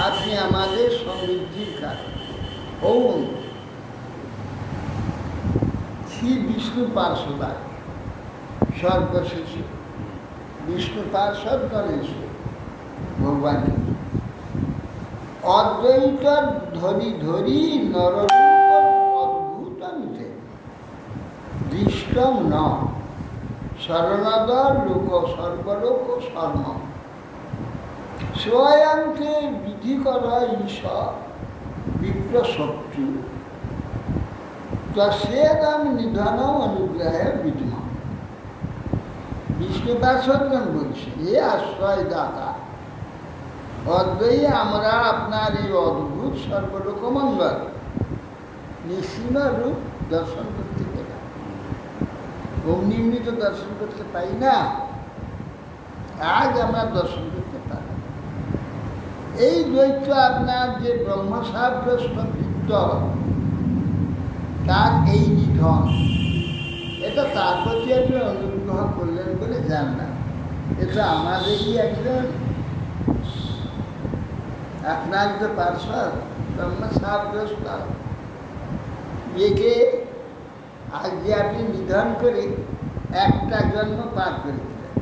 আপনি আমাদের সমৃদ্ধির কারণ। ওম শ্রী বিষ্ণু পার্শ্বদায় সর্বশেষে বিষ্ণু পার্শ্বদ গণেশ ভগবান অদ্বৈত ধরি ধরি নররূপ অদ্ভুতন্তে দৃষ্টম ন শরণদর লোক সর্বলোক শর্ম স্বয়ংকে বিধি কর ঈশ্বর বিপ্রশক্তি তস্যেদম নিধনম অনুগ্রহে বিদ্যমান। বিষ্ণু পার্শ্বদগণ বলছে, হে আশ্রয় দাতা অদ্বৈত, আমরা আপনার এই অদ্ভুত সর্বলোক মঙ্গল নিঃসীম রূপ দর্শন করতে পেলাম। অমনি তো দর্শন করতে পাই না, আজ আমরা দর্শন করতে পারি। এই দ্বৈত আপনার যে ব্রহ্মসাব্যস্ত বৃত্ত, তার এই নিধন, এটা তার প্রতি আপনি অনুগ্রহ করলেন বলে জান না, এটা আমাদেরই একজন আপনার যে পার্শ্বদ ব্রহ্মসাব্যস্ত, একে আজ যে আপনি নিধন করে একটা জন্ম পার করে দিলেন,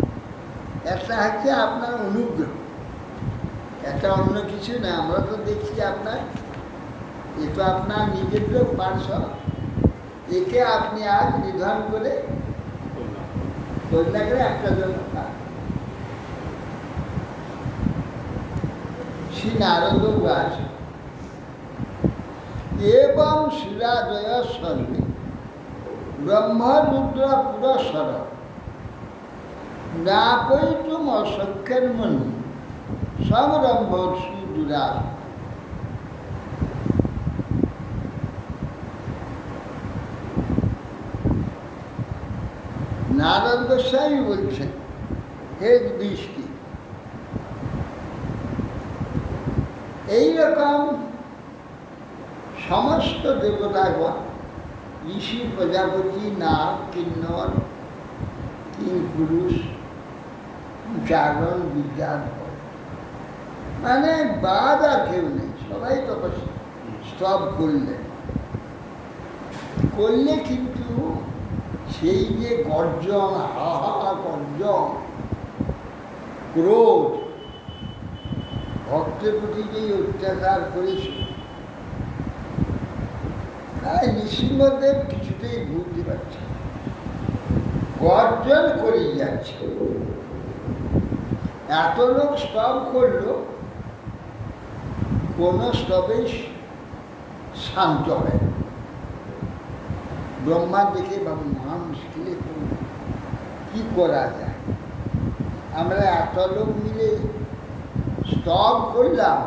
একটা হচ্ছে আপনার অনুগ্রহ, একটা অন্য কিছু না। আমরা তো দেখছি আপনার, এ তো আপনার নিজের লোক পার্শ্বদ, একে আপনি আজ নিধন করে কন্যা করে একটা জন্ম পার। শ্রী নারদ গাছ এবং শিরাদয় সর্বে ব্রহ্মরুদ্র পুরস্বর না কৈতুম অসখ্যের মনি সমরম্ভ শ্রী দুরাস। নারদ গোস্বামী বলছেন, হে দৃষ্টি, এইরকম সমস্ত দেবতাগণ, ঋষি, প্রজাপতি, নাগ, কিন্নর, কিং পুরুষ, জাগরণ, বিজ্ঞান, মানে বাদ আর কেউ নেই, সবাই তপস্যা স্তব করলেন। করলে কিন্তু সেই যে গর্জন, হাহা গর্জন, ক্রোধ, ভক্তের প্রতি যে অত্যাচার করেছে, তাই নৃসিংহদেব কিছুতেই বুঝতে পারছে, গর্জন করেই যাচ্ছে। এত লোক স্তব করল, কোনো স্তবেই শান্ত হয়। ব্রহ্মা দেখে বাবু মহা মুশকিলে পড়ল, কি করা যায়? আমরা এত লোক মিলে স্তব করলাম,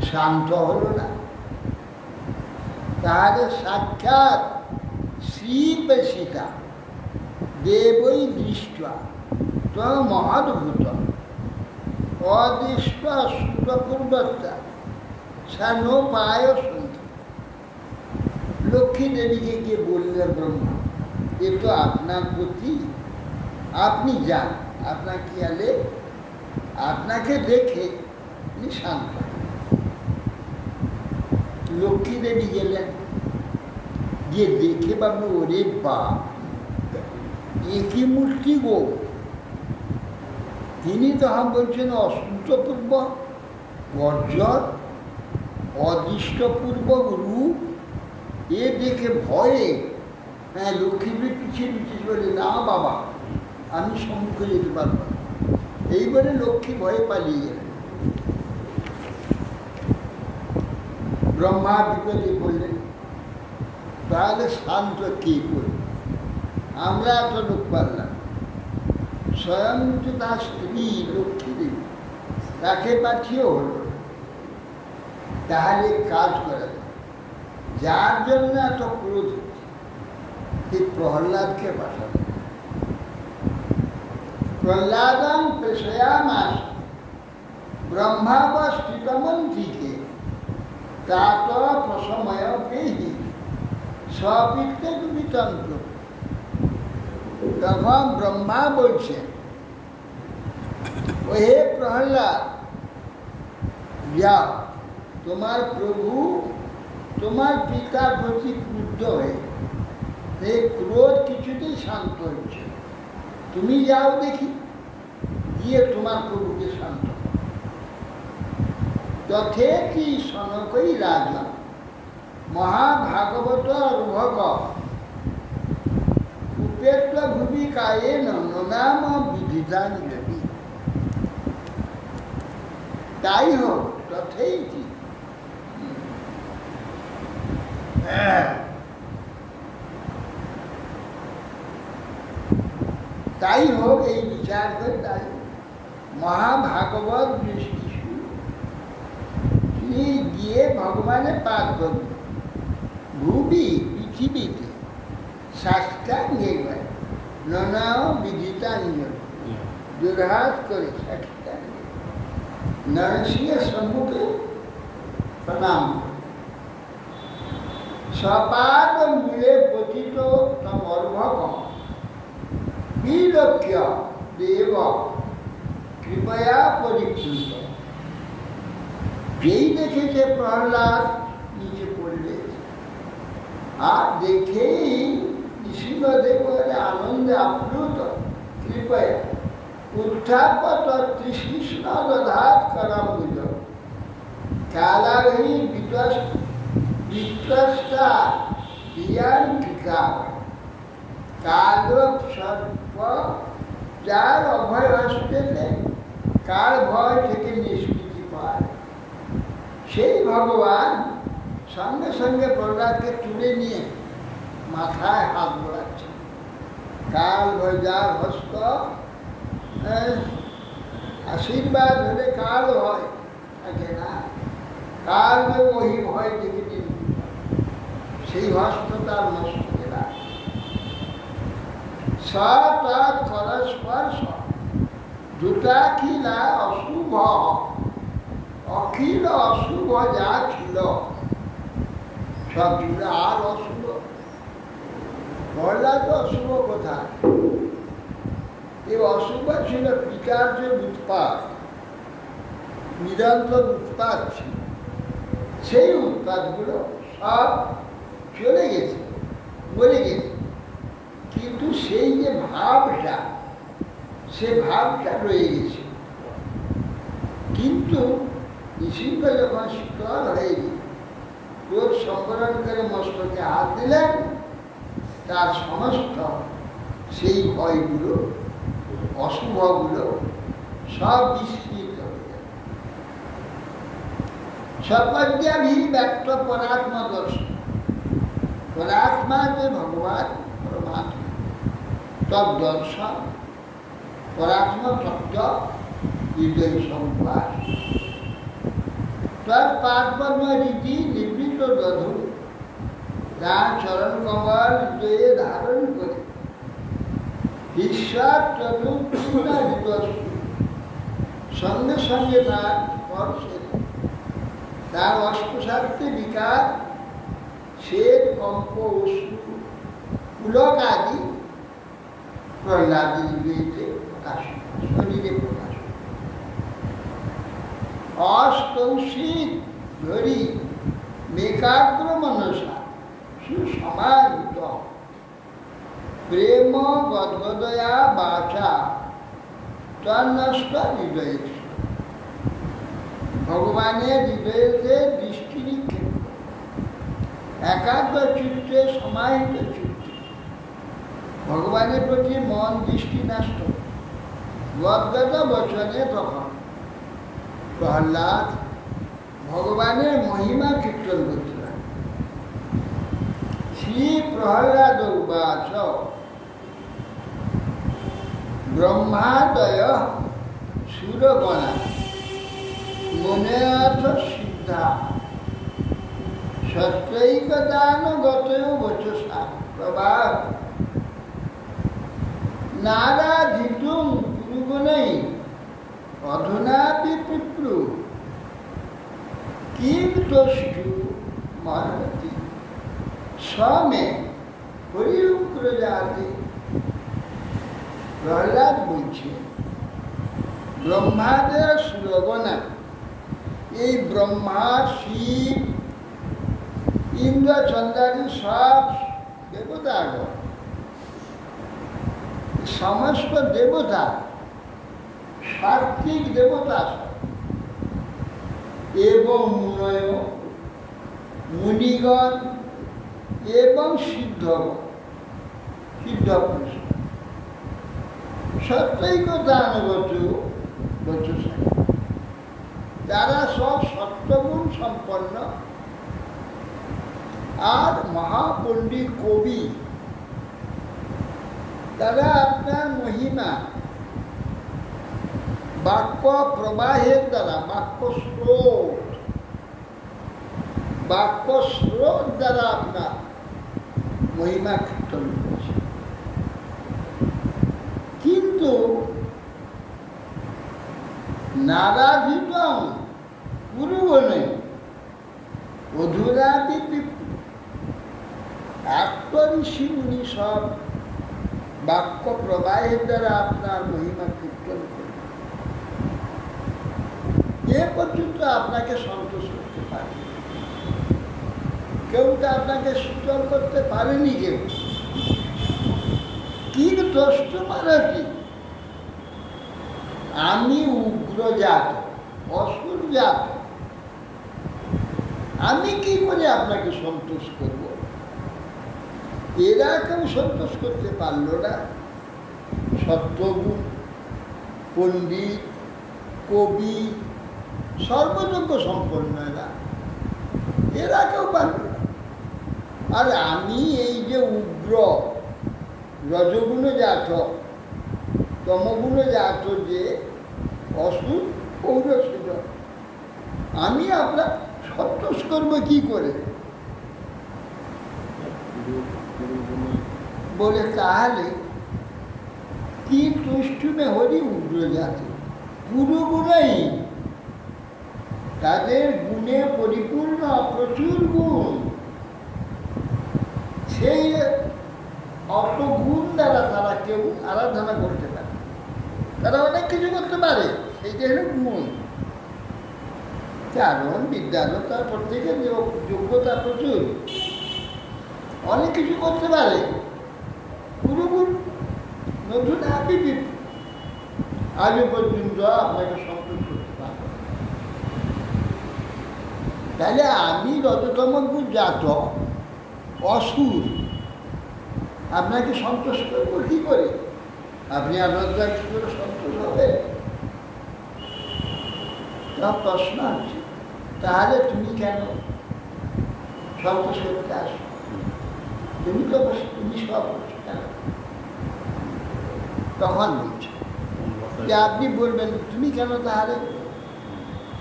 শান্ত হলো না। তাহলে সাক্ষাৎ শিব সীতা দেবই দৃষ্টা মহাদ্ভুত অদৃষ্ট সুরপূর্বতা সানোপায় সন্ধি। লক্ষ্মী দেবীকে গিয়ে বললেন ব্রহ্মা, এ তো আপনার প্রতি, আপনি যান, আপনার খেয়ালে আপনাকে দেখে উনি শান্ত। লক্ষ্মী দেবী গেলেন, গিয়ে দেখে ভাবলো, ওরে বাপ, এ কি মূর্তি গো! তিনি তখন বলছেন অসূর্যপূর্ব গর্জন, অদৃষ্টপূর্বক রূপ, এ দেখে ভয়ে লক্ষ্মীদেবী পিছিয়ে পিছিয়ে বলে, না বাবা, আমি সম্মুখে যেতে পারবো না। এইবারে লক্ষ্মী ভয়ে পালিয়ে গেলেন। ব্রহ্মা বিপদে বললেন, তাহলে শান্ত কে করবে? আমরা এত লোক পারলাম, স্বয়ং তো তার স্ত্রী লক্ষ্মী দেবী, তাকে পাঠিয়েও হলো। তাহলে কাজ করা যায়, যার জন্য এত ক্রোধ হচ্ছে, সেই প্রহ্লাদকে পাঠানো। প্রহ্লাদং প্রেষয়ামাস ব্রহ্মাবস্থিতমন্ত্রীকে তাত প্রসময় পেহি স্বপিত্তে বিতন্ত্র। তখন ব্রহ্মা বলছে, ও হে প্রহ্লাদ, যাও, তোমার প্রভু তোমার পিতার প্রতি ক্রুদ্ধ হয়ে, এই ক্রোধ কিছুতেই শান্ত হচ্ছে, তুমি যাও দেখি, গিয়ে তোমার প্রভুকে শান্ত করো। যথেতি সনকই রাজা মহাভাগবত রুভক উপেত্য ভূমিকায়ে ননাম বিধিতাঞ্জলি। তাই হোক, তথেইতি। তাই হোক, এই বিচার করে তাই মহাভাগবত দৃষ্টি তিনি গিয়ে ভগবানের পাদ করবেন, ভূমি পৃথিবীতে শাস্ত্রাঙ্গে ননাও বিধিতাঞ্জলি দুর্হাত করে শাস্ত্রাঙ্গে নরসিংহের সম্মুখে প্রণাম সপাদ মূলে পতিত তমর্ভক বিলক্ষ্য দেব কৃপয়া পরিপ্লুত। যেই দেখেছে প্রহ্লাদ নিচে পড়লে, আর দেখেই নৃসিংহদেব আনন্দে আপ্লুত, কৃপয়া উত্থাপত তৃষ্ণ দধাত করম্বুজ কালাহী বিত্রষ্টা টিকা কাল সর্প, যার অভয় হস্তে কার ভয় থেকে নিষ্কৃতি পায়, সেই ভগবান সঙ্গে সঙ্গে প্রহ্লাদকে তুলে নিয়ে মাথায় হাত বোলাচ্ছে। কাল ভয়, যার হস্ত আশীর্বাদ হলে কাল হয় থাকে না, কাল ওই ভয় থেকে তিনি, সেই হস্ত তার মস্তকে রাখে। স্পর্শ দুটাখিলা অশুভ, অখিল অশুভ যা ছিল সব ছিল, আর অশুভ প্রহ্লাদ অশুভ কোথায়? এই অশুভ ছিল পিতার যে উৎপাত, নিরন্তর উৎপাত ছিল, সেই উৎপাতগুলো সব চলে গেছে, মরে গেছে, কিন্তু সেই যে ভাবটা, সে ভাবটা রয়ে গেছে। কিন্তু নৃসিংহ যখন শীতল হয়ে গেল, ক্রোধ সংবরণ করে মস্তকে হাত দিলেন, তার সমস্ত সেই ভয়গুলো, অশুভগুলো সব বিস্মৃত হয়ে গেল। সপদ্যাভি ব্যক্ত পরাত্মা দর্শন, পরাত্মা যে ভগবান পরমাত্মা, তব দর্শন, পরাত্মা তত্ত্ব হৃদয় সংবাদ, তার পাদপদ্ম রীতি নিবৃত দধু, তার চরণ কমল হৃদয়ে ধারণ করে ঈশ্বর সঙ্গে সঙ্গে তার স্পর্শে তার অষ্টসাত্ত্বিক বিকার শ্বেত কম্প অশ্রু পুলক আদি প্রহ্লাদের হৃদয়ে প্রকাশ শরীরে প্রকাশ অষ্টৌষিক ধরি মেকাগ্র মনসা সুসমাহিত প্রেম গদগদয়া বাচা তন্নষ্ট হৃদয়ে ভগবানের হৃদয়তে দৃষ্টি নিক্ষেপ একাগ্র চিত্তে সমাহিত চিত্তে ভগবানের প্রতি মন দৃষ্টি নষ্ট গদগদ বচনে তখন প্রহ্লাদ ভগবানের মহিমা কীর্তন করছিলেন। শ্রী প্রহ্লাদ উবাচ ব্রহ্মাদয় সুরগণা মনেয়থ সিদ্ধা সত্যৈকদানগত বচসা প্রবাহ নারাধিতুম গুরুগুণৈ অধুনাপি পিপ্রু কিম তষ্টু মহতি স্বমে হরিউগ্রজাতি। প্রহ্লাদ বলছে ব্রহ্মাদের সুরগণা এই ব্রহ্মা শিব ইন্দ্র চন্দ্রাদি সব দেবতাগণ সমস্ত দেবতা সাত্ত্বিক দেবতা এবং মুনয় মুনিগণ এবং সিদ্ধগণ সিদ্ধ পুরুষ সত্যৈকদানগত বচসা যারা সব সত্যগুণ সম্পন্ন আর মহাপণ্ডিত কবি তারা আপনার মহিমা বাক্য প্রবাহের দ্বারা বাক্য স্রোত দ্বারা আপনার মহিমা কীর্তন করেছে। কিন্তু নারাধিত গুরুগণে অধুরাপি পিপ্রু ঋষি মুনি সব বাক্য প্রবাহের দ্বারা আপনার মহিমা কীর্তন করে এ পর্যন্ত আপনাকে সন্তোষ করতে পারে কেউ তো আপনাকে শীতল করতে পারেনি কেউ। কি দোষ তোমার কি? আমি উগ্র জাত অসুর জাত, আমি কি করে আপনাকে সন্তোষ করব? এরা কেউ সন্তোষ করতে পারল না। সত্যগুণ পণ্ডিত কবি সর্বযোগ্য সম্পন্ন এরা কেউ পারল না। আর আমি এই যে উগ্র রজগুণ জাত তমগুণ জাত যে অসুর পৌরসিত, আমি আপনার সন্তোষ করবো কি করে? বলে তাহলে কি তুষ্টুমে হরি উগ্র জাতি পুরো গুণেই তাদের গুণে পরিপূর্ণ প্রচুর গুণ, সেই অত গুণ দ্বারা তারা কেউ আরাধনা করতে পারে, তারা অনেক কিছু করতে পারে, সেইটা হলো গুণ। কারণ বিদ্যালতার প্রত্যেকের যোগ্যতা প্রচুর, অনেক কিছু করতে পারে, পুরো গুণ নতুন আপনি আজ পর্যন্ত আপনাকে সন্তোষ করতে পারব। তাহলে আমি রজতম জাত অসুর, আপনাকে সন্তোষ করবো কি করে? আপনি আপনার কি করে সন্তোষ হবে? সব প্রশ্ন আছে। তাহলে তুমি কেন সন্তোষ করতে আসো? তুমি তো তুমি সব করছো কেন? তখন বলছো যে আপনি বলবেন তুমি কেন তাহলে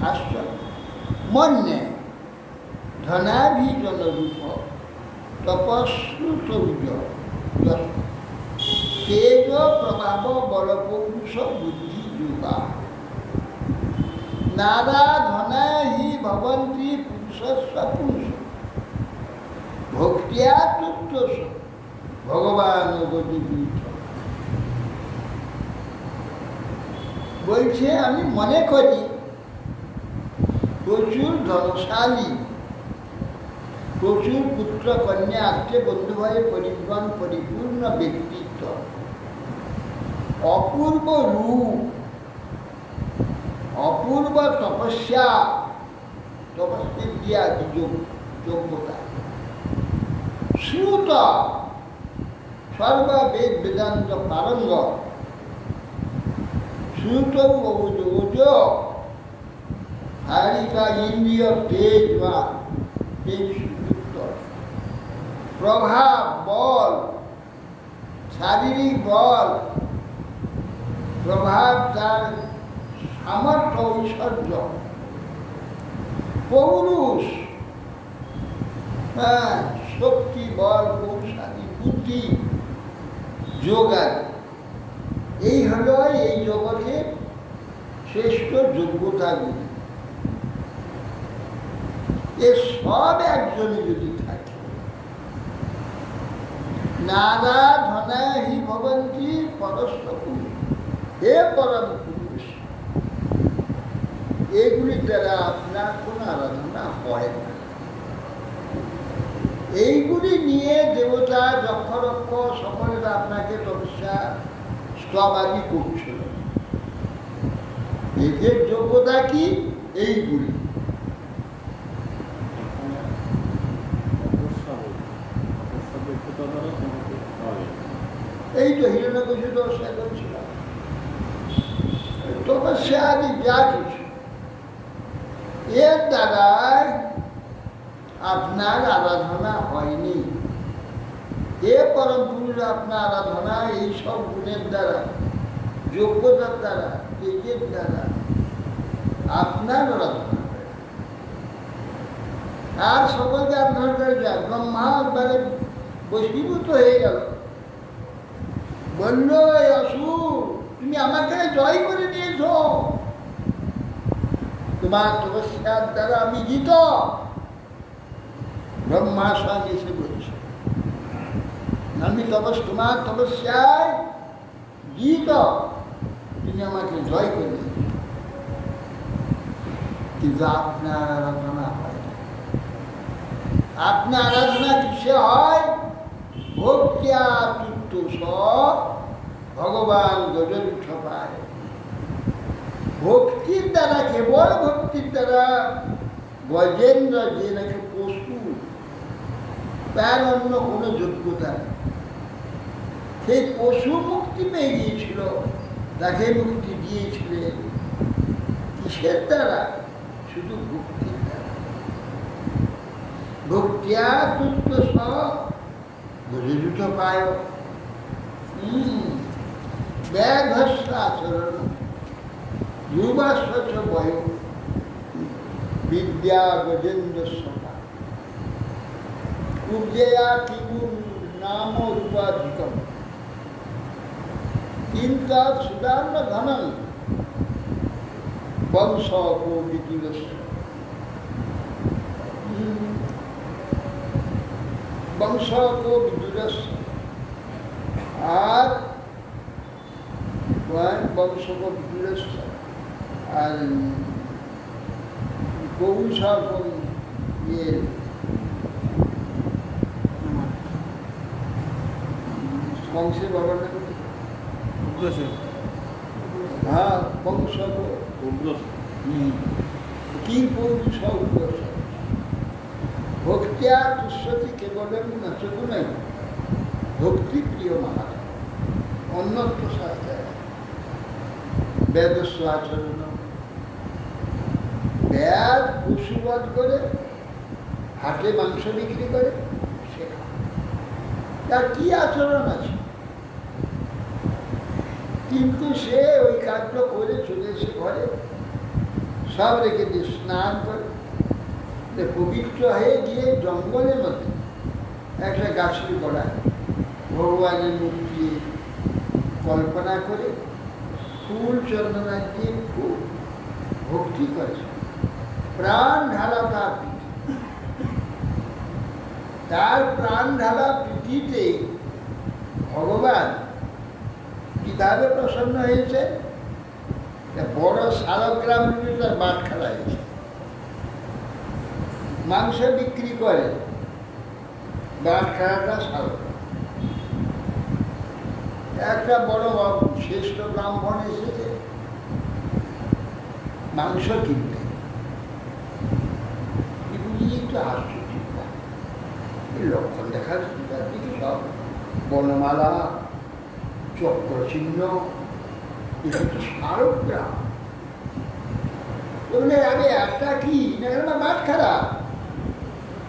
আসছো? মন্যে ধনাভিজন রূপ তপস্যু সৌর্য তেজ প্রভাব বলপৌরুষ বুদ্ধি যুগা নারাধনা হি ভবন্তি পুরুষস্ব পুরুষ ভক্তিয়া তুচ্ছ ভগবান গতিপীঠ। বলছে আমি মনে করি প্রচুর ধনশালী, প্রচুর পুত্র কন্যা আত্মীয় বন্ধুভাবে পরিবহন পরিপূর্ণ ব্যক্তিত্ব, অপূর্ব রূপ, অপূর্ব তপস্যা, তপস্যা যোগ্যতা, শ্রুত সর্ববেদ বেদান্ত পারঙ্গ, শ্রুত ওজ হারিকা ইন্দ্রিয় তেজবান, তেজযুক্ত, প্রভাব বল, শারীরিক বল, প্রভাব তার সামর্থ্য ঐশ্বর্য, পৌরুষ, শক্তি বল পৌরুষাদি বুদ্ধি যোগান, এই হলো এই জগতের শ্রেষ্ঠ যোগ্যতাগুলি। এ সব একজনে যদি থাকে, নারাধনা হি ভবন্তি পরস্য পুরুষ, হে পরম পুরুষ, এগুলির দ্বারা আপনার কোনো আরাধনা হয় না। এইগুলি নিয়ে দেবতা যক্ষ রক্ষ সকলেরা আপনাকে তপস্যা স্তবাদি করছিল। এদের যোগ্যতা কি? এইগুলি। এই তো হিরণ্যকশিপু তপস্যা করছিল, তপস্যা আদি যা কিছু, এর দ্বারা আপনার আরাধনা হয়নি। এ পরম পুরুষ আপনার আরাধনা এই সব গুণের দ্বারা, যোগ্যতার দ্বারা, তেজের দ্বারা আপনার আরাধনা হয়। আর সকলকে আরাধনা করে যায়। ব্রহ্মা একবারে বশীভূত হয়ে গেল, বলল অসুর তুমি আমাকে জয় করে নিয়েছ, তোমার তপস্যার দ্বারা আমি জিত। ব্রহ্মা স্বয়ং এসে বলছে আমি তোমার তপস্যায় জিত, তুমি আমাকে জয় করে, কিন্তু আপনার আরাধনা হয় না। আপনার আরাধনা কিসে হয়? ভক্তিয়া তুত্ত সব ভগবান গজরুঠ পায়। ভক্তির দ্বারা, কেবল ভক্তির দ্বারা গজেন্দ্র যে নাকি পশু, তার অন্য কোনো যোগ্যতা নেই। সেই পশু মুক্তি পেয়ে গিয়েছিল, তাকে মুক্তি দিয়েছিলেন কিসের দ্বারা? শুধু ভক্তির দ্বারা। ভক্তিয়া তুচ্ছ সব গজরুঠ পায়। ব্যাঘস্য আচরণ যুবাস্বচ্ছ বয় বিদ্যা গজেন্দ্র সভা কুব্জয়া ত্রিগুণ নাম রূপাধিকম কিন্তু সুদার্ণ ধনং বংশ বিদুরস্য, বংশ বিদুরস্য, আর বংশ বিদুরস্য, আর বংশ ইয়ে বংশের বাবার নাম হ্যাঁ বংশ কি পৌরুষ উগ্রস ভক্তিয়া তুষ্যতি কেবলম নচতু নাই ভক্তি প্রিয় মহা অন্যত্র শাস্ত্রে বেদস্ব আচরণ। ব্যাদ পশুবধ করে হাটে মাংস বিক্রি করে, শেখা তার কি আচরণ আছে? কিন্তু সে ওই কাজটা করে চলে এসে ঘরে সব রেখে দিয়ে স্নান করে পবিত্র হয়ে গিয়ে জঙ্গলের মধ্যে একটা গাছের গোড়ায় ভগবানের মূর্তি কল্পনা করে ফুল চন্দনা দিয়ে খুব ভক্তি করেছে, প্রাণ ঢালা তার পিঠে। তার প্রাণ ঢালা পিঠিতে ভগবান কিভাবে প্রসন্ন হয়েছে, বড় শালগ্রাম তার বাটখারা হয়েছে, মাংস বিক্রি করে বাটখারাটা শালগ্রাম। একটা বড় শ্রেষ্ঠ ব্রাহ্মণ এসেছে মাংস কিনতে, একটু আশ্চর্য লক্ষণ দেখা যাচ্ছে, দিকে সব বনমালা, চক্র চিহ্ন, শালগ্রাম। আরে একটা কি না মাঠ খারাপ,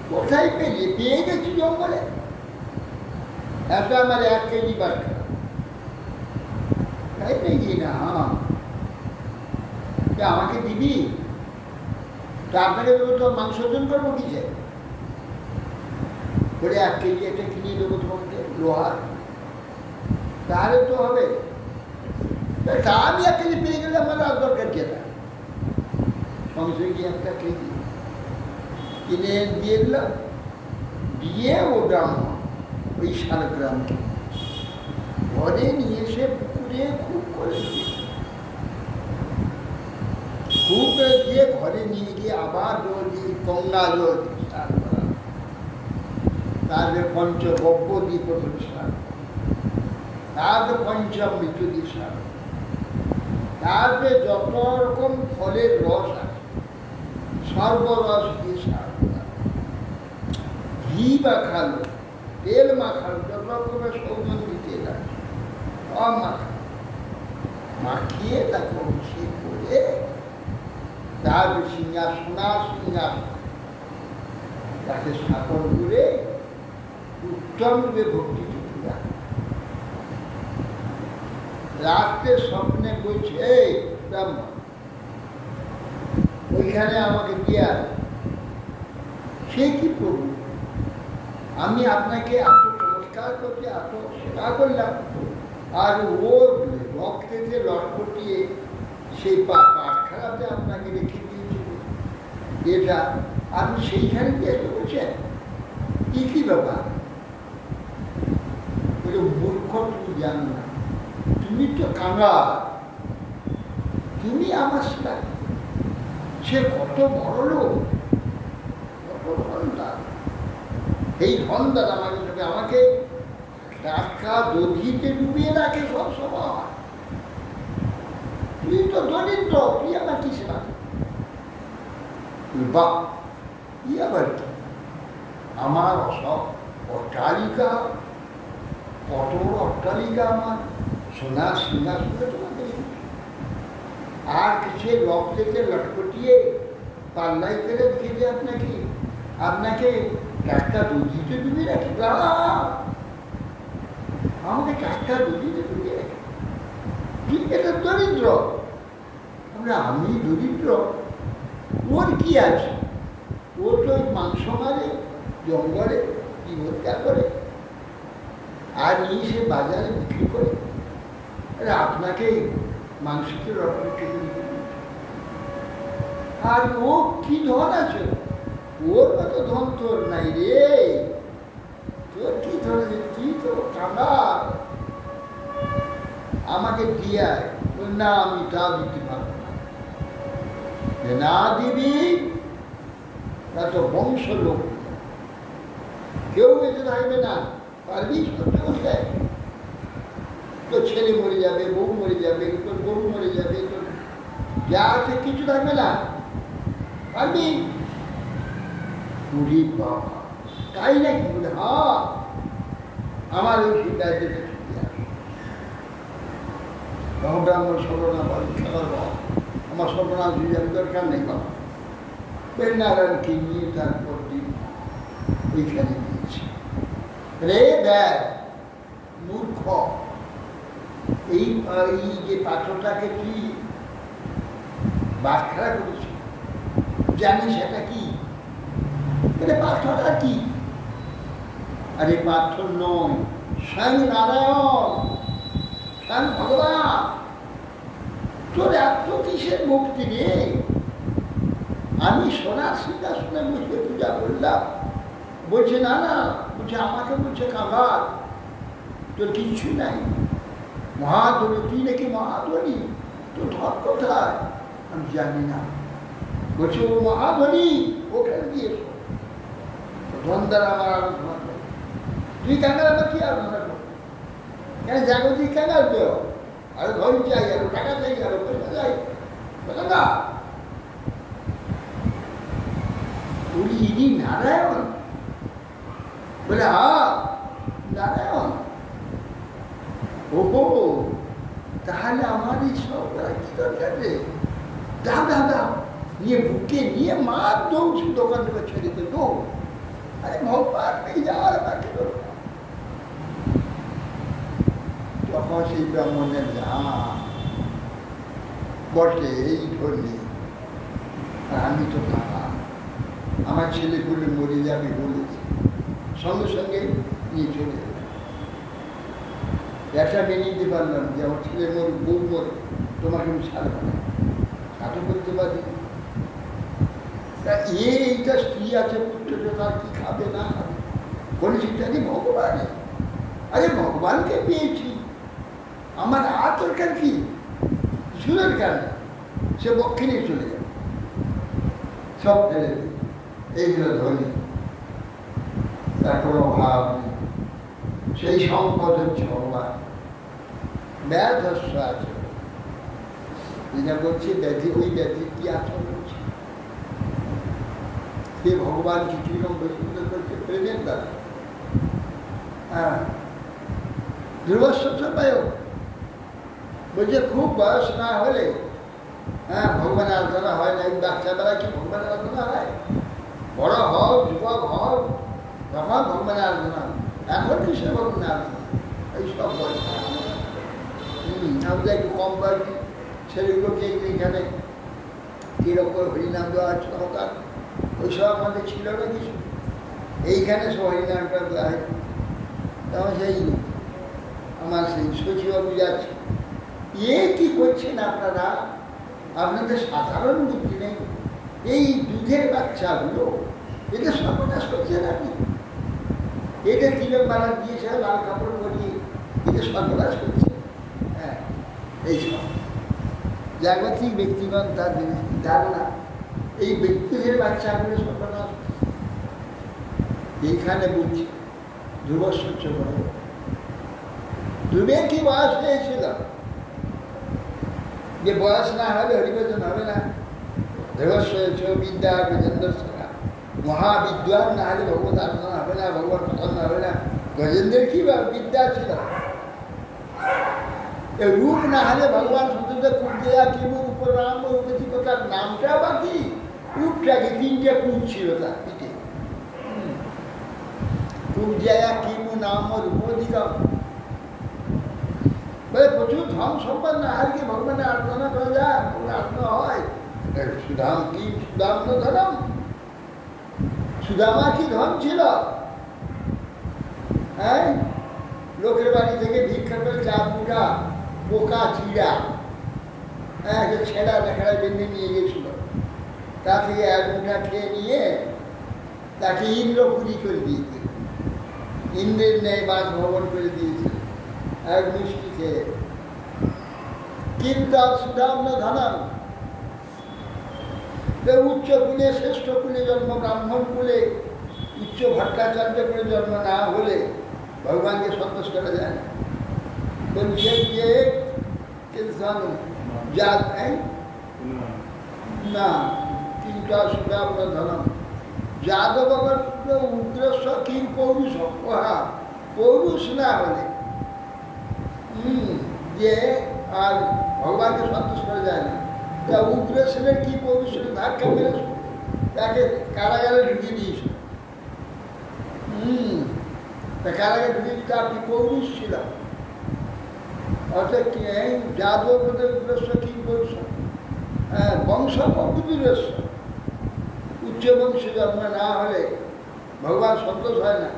কোথায় পেয়ে গেছি জঙ্গলে, একটা আমার 1 কেজি বাট খারাপ, তাই নাকি? না, আমাকে দিবি তা আপনাকে তো মাংস ওজন করবো কি চাই করে 1 কেজি একটা কিনে দেবো তোমাকে লোহার, তাহলে তো হবে। তা আমি 1 কেজি পেয়ে গেলে আমার আর দরকার যেটা, সঙ্গে গিয়ে 1 কেজি কিনে দিয়ে দিলাম, দিয়ে ও ব্রাহ্মণ ওই শালগ্রামকে ঘরে নিয়ে এসে পুকুরে খুব করে খুব দিয়ে ঘরে নিয়ে গিয়ে আবার জল দিয়ে গঙ্গা জল স্নান করা, তারপরে পঞ্চগব্য দিয়ে প্রথম স্নান, তারপরে পঞ্চামৃত দিয়ে স্নান, তারপরে যত রকম ফলের রস আছে সর্বরস দিয়ে স্নান করা, ঘি মাখালো, তেল মাখালো, যত রকমের সৌগন্ধি তেল আছে সব মাখালো, মাখিয়ে তাকে অভিষেক করে তারপরে সিংহাসন তাকে স্থাপন করে উত্তম রূপে ভক্তিটুকু রাত্রে স্বপ্নে বলছে, এই ব্রাহ্মণ ওইখানে আমাকে দিয়ে সে কি করব, আমি আপনাকে এত চমৎকার করতে এত সেবা করলাম, আর ওর রক্তেতে লটপটিয়ে সেই পাটখারাতে আপনাকে রেখে দিয়েছিল, এটা আপনি সেইখানে গিয়ে বলছেন কি ব্যাপার? মূর্খ, তুমি জানো না, তুমি তো কাঙাল, তুমি আমার সেবা, সে কত বড় লোক, কত ধনদার, এই ধনদার আমাকে টাকা দধিতে ডুবিয়ে রাখে সব সময়, তুই তো দরিদ্র, তুই আমার কি সেবা? বাহ, কি আবার কি আমার অসব অট্টালিকা, কত বড় অট্টালিকা আমার, সোনার সিংহাসনে তোমাকে, আর কিছু লক থেকে লটপটিয়ে পাল্লাই করে রেখে দিয়ে আপনাকে টাটকা দধিতে ডুবিয়ে রাখি, আমাকে টাটকা দধিতে ডুবিয়ে রাখি, ঠিক এটা দরিদ্র, আমি দরিদ্র, ওর কি আছে, ও তো মাংস মারে জঙ্গলে কি হত্যা করে আর নিয়ে সে বাজারে বিক্রি করে, আপনাকে মাংসকে রক্ত, আর ও কি ধন আছে, ওর মত ধন তোর নাই রে, তোর কি ধন, তুই তো কাঙাল, আমাকে দিয়ে না, আমি তা দিতে পারবো না দিবি তা তো বংশ লোক, কেউ বেঁচে থাকবে না, পারবি? তোর ছেলে মরে যাবে, বউ মরে যাবে, তোর গরু মরে যাবে, তোর যা আছে কিছু থাকবে না, পারবি? বাবা তাই নাকি? বলে হ্যাঁ, আমার ওই সিদ্ধান্তে ব্রাহ্মণ সর্বনা খাবার আমার সর্বনাম দিদার দরকার নেই বাবা, নারায়ণকে নিয়ে তারপর দিন ওইখানে দিয়েছি। রে দেখ মূর্খ, এই যে পাথরটাকে তুই বাটখারা করেছি, জানিস সেটা কি? পাথরটা কি? আরে পাথর নয়, স্বয়ং নারায়ণ কারণ ভগবান তোর এত কিসের মুক্তি রে? আমি সোনার সিংহাসনে বসে পূজা করলাম, বলছে না না, বলছে আমাকে বলছে কাবার, তোর কিচ্ছু নাই, মহাধনী, তুই নাকি মহাধনী, তোর ধর কোথায়? আমি জানি না। বলছে ও মহাধনী, ওখানে দিয়েছ ধন দ্বারা আমার আলোচনা কর, তুই কাঙ্গাল বা কি আলোচনা কর? কেন জাগতিক কাঙ্গাল পেও, আরো ধন চাই, আরো টাকা চাই, আরো পয়সা চাই, বলে না উনি ইনি নারায়ণ? বলে হ্যাঁ নারায়ণ। ওহো, তাহলে আমার এই সব কি দরকার রে? দাও দাও দাও, নিয়ে বুকে নিয়ে মা দৌড়ছি দোকান থেকে ছেড়ে দে, দৌড়। আরে ভগবান নেই যাওয়ার বাকি তখন সেই ব্রাহ্মণের যা বটে এই ধরলে, আর আমি তো খাওয়া, আমার ছেলে বলে মরে যাবে বলেছে, সঙ্গে সঙ্গে নিয়ে চলে যাবে। ব্যবসা মেনে নিতে পারলাম যে আমার ছেলে মোর বউ মরে, তোমাকে আমি ছাড়বো না, ছাড়ো করতে পারি। তা এইটা স্ত্রী আছে, পুত্র তার কি খাবে না খাবে, বলেছি জানি ভগবান। আরে ভগবানকে পেয়েছি, আমার আর দরকার কি? কিছু দরকার নেই, সে পক্ষে নিয়ে চলে যাবে, সব ফেলে দেবে। এইগুলো ধনী, তার কোনো অভাব নেই, সেই সম্পদ হচ্ছে ভগবান। ব্যাধস্য আছে, যেটা বলছে ব্যাধি, ওই ব্যাধির কি আচরণ হচ্ছে? সে ভগবান কিছুই সুন্দর করছে, প্রেজেন্ট আছে। হ্যাঁ, ধ্রুবস্বচ্ছপায় বলছে খুব বয়স না হলে হ্যাঁ ভগবানের আরাধনা হয় না। এই বাচ্চাবেলা কি ভগবানের আরাধনা হয়? বড় হও, যুবক হও, তখন ভগবানের আরাধনা। এখন কিসে ভগবানের আরাধনা? এই সব বয়স আমাদের একটু কম বয়সী ছেলেগুলোকে এইখানে কিরকম হরিনাম দেওয়া হচ্ছে দরকার, ওইসব আমাদের ছিল না কিছু। এইখানে সব হরিনামটা দেওয়া হয়। তখন সেই আমার সেই শশীবাবু যাচ্ছে, কি করছেন আপনারা? আপনাদের সাধারণ বুদ্ধি নেই, এই দুধের বাচ্চাগুলো এটা সর্বনাশ করছেন আপনি। এটা তিলক মালা দিয়েছে, লাল কাপড় পরিয়ে এটা সর্বনাশ করছে। হ্যাঁ, এইসব জাগতিক ব্যক্তিগণ তার জিনিস ধারণা, এই ব্যক্তিদের বাচ্চাগুলো সর্বনাশ। এইখানে বলছি ধ্রুবস্বচ্ছ বলে, ধ্রুবের কি বয়স হয়েছিল যে বয়স না হলে হরিভজন হবে না? ধ্রুবস্ব বিদ্যা গজেন্দ্র সরা, মহাবিদ্যান না হলে ভগবত আরাধনা হবে না, ভগবান প্রসন্ন হবে না। গজেন্দ্রের কি বিদ্যা ছিল? রূপ না হলে ভগবান সত্যতা কুঞ্জয়া কিমু উপর রাম উপস্থিত, তার নামটা বাকি, রূপটাকে তিনটে কুঞ্জ ছিল তার পিঠে। কুঞ্জয়া কিমু নাম রূপধিকম, বলে প্রচুর ধন সম্পদ না হলে কি ভগবানের আরাধনা করা যায়, ভগবানের আরাধনা হয়? সুদাম কি সুদাম ধনম, সুদামা কি ধন ছিল? হ্যাঁ, লোকের বাড়ি থেকে ভিক্ষা করে চা মুটা পোকা চিড়া হ্যাঁ ছেঁড়া দেখাড়া বেঁধে নিয়ে গেছিল, তা থেকে এক মুঠা খেয়ে নিয়ে তাকে ইন্দ্রপুরী করে দিয়েছিল, ইন্দ্রের ন্যায় বাস ভবন করে দিয়েছিল এক মিষ্টি খেয়ে। কিন্তু সুদাম ধনম, উচ্চ কুলে শ্রেষ্ঠ কুলে জন্ম, ব্রাহ্মণ কুলে উচ্চ ভট্টাচার্য করে জন্ম না হলে ভগবানকে সন্তোষ করা যায় না। বলছে যে না তিনটা সুদাম ধনম, যাদব উগ্রস্ব কিং পৌরুষ, পৌরুষ না হলে যে আর ভগবানকে সন্তোষ করা যায় না। তা উগ্রসেনের কি পৌরুষ, ধাক্কা মেরে তাকে কারাগারে ঢুকিয়ে দিয়েছিল। তা কারাগারে ঢুকিয়ে দিতে আপনি পৌরুষ ছিল, অর্থাৎ কি যাদব উগ্রস্ব কি পৌরুষ, বংশ প্রভৃতিরস্ব, উচ্চ বংশে জন্ম না হলে ভগবান সন্তোষ হয় না।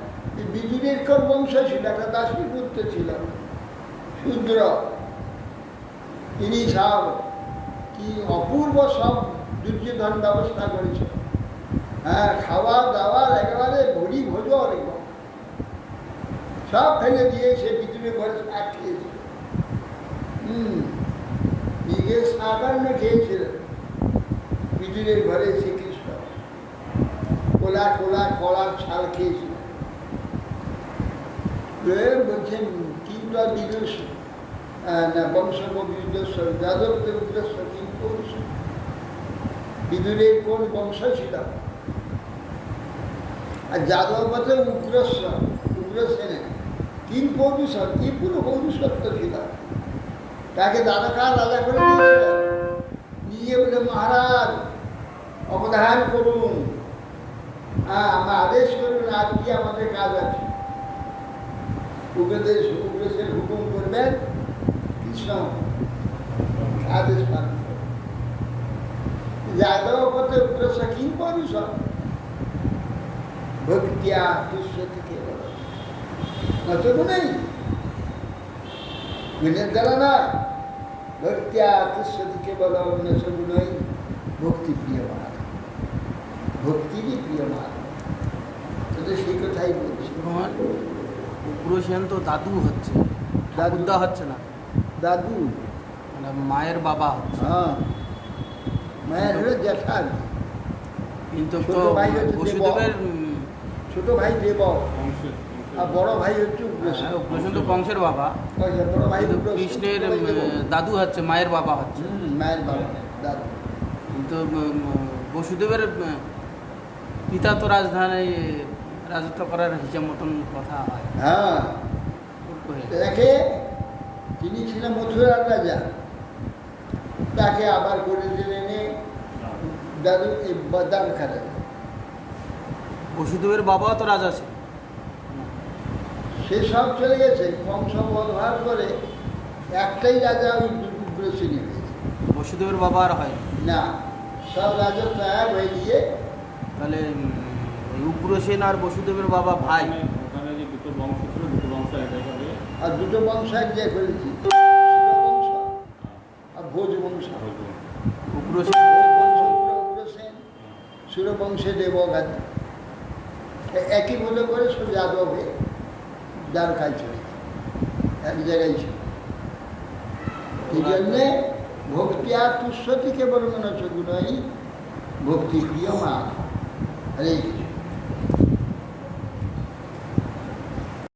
বিদুরের কোন বংশ ছিল, একটা দাসী পুত্র ছিল, শূদ্র, তিনি সব কি অপূর্ব সব দুর্যোধন ব্যবস্থা করেছে। হ্যাঁ, খাওয়া দাওয়ার একেবারে ভরি ভোজন এবং সব ফেলে দিয়ে সে বিদ্যুৎ ঘরে শাক খেয়েছিল। নিজে সাকান্ন খেয়েছিলেন বিদ্যুতের ঘরে শ্রীকৃষ্ণ, কোলা কোলা কলার ছাল খেয়েছিল। বলছেন কিংবা বিদুষ না বংশবিদুষর যাদবদের উদ্দেশ্য কিং পুরুষ, বিদুরের কোন বংশ ছিল? আর যাদবতে উগ্রসেনে কিং পৌরুষর, কি পুরো পৌরুষত্ব ছিল। তাকে দাদাকার রাজা করে দিয়েছিলেন। নিজে বলে মহারাজ অবধান করুন, আমার আদেশ করুন, আর কি আমাদের কাজ আছে। উগ্রসেন হুকুম করবেন, কৃষ্ণ আদেশ পালন করবেন। যাদব পথে উগ্রস কিং পৌরুষ ভক্তিয়া তুষ্য থেকে নচবু নেই, গুণের দ্বারা নয়, ভক্তিয়া তুষ্য থেকে বলো নচবু নই। ভক্তি প্রিয় মাধব, ভক্তিরই প্রিয় মাধব। তো সেই কথাই বলছি। উগ্রসেন তো দাদু হচ্ছে, দাদুদা হচ্ছে না, দাদু মানে মায়ের বাবা হচ্ছে। হ্যাঁ, মায়ের হলো জ্যাঠার, কিন্তু ছোট তো ভাই হচ্ছে বসুদেবের ছোট ভাই দেব, আর বড় ভাই হচ্ছে উগ্রসেন। উগ্রসেন তো কংসের বাবা, বড় ভাই কিন্তু উগ্রসেন, কৃষ্ণের ছোট ভাই দেবক। দাদু হচ্ছে, মায়ের বাবা হচ্ছে। মায়ের বাবা দাদু। কিন্তু বসুদেবের পিতা তো রাজত্ব করার হিসাব মতন কথা হয়। হ্যাঁ, দেখে তিনি ছিলেন মথুরার রাজা, তাকে আবার করে দিলেন দাদু দ্বারকা রাজা। বসুদেবের বাবাও তো রাজা ছিল। সে সব চলে গেছে, কংস বধ হওয়ার করে একটাই রাজা ওই উগ্রসেনী হয়েছে। বসুদেবের বাবা আর হয় না, সব রাজত্ব এক হয়ে গিয়ে তাহলে উগ্রসেন আর বসুদেবের বাবা ভাই। ওখানে যে দুটো বংশ ছিল, দুটো বংশ একাই হবে। আর দুটো বংশ এক জায়গায় করেছি, সুরবংশ আর ভোজ বংশ। উগ্রসেন উগ্রসেন, সুরবংশে দেবগাদি একই বলে করে সব যাদব হয়ে দ্বারকায় চলে এক জায়গায় ছিল। এই জন্যে ভক্তি আর তুষ্যতিকে বলে মনে হচ্ছে গুণই ভক্তি প্রিয় মা। হরে কৃষ্ণ।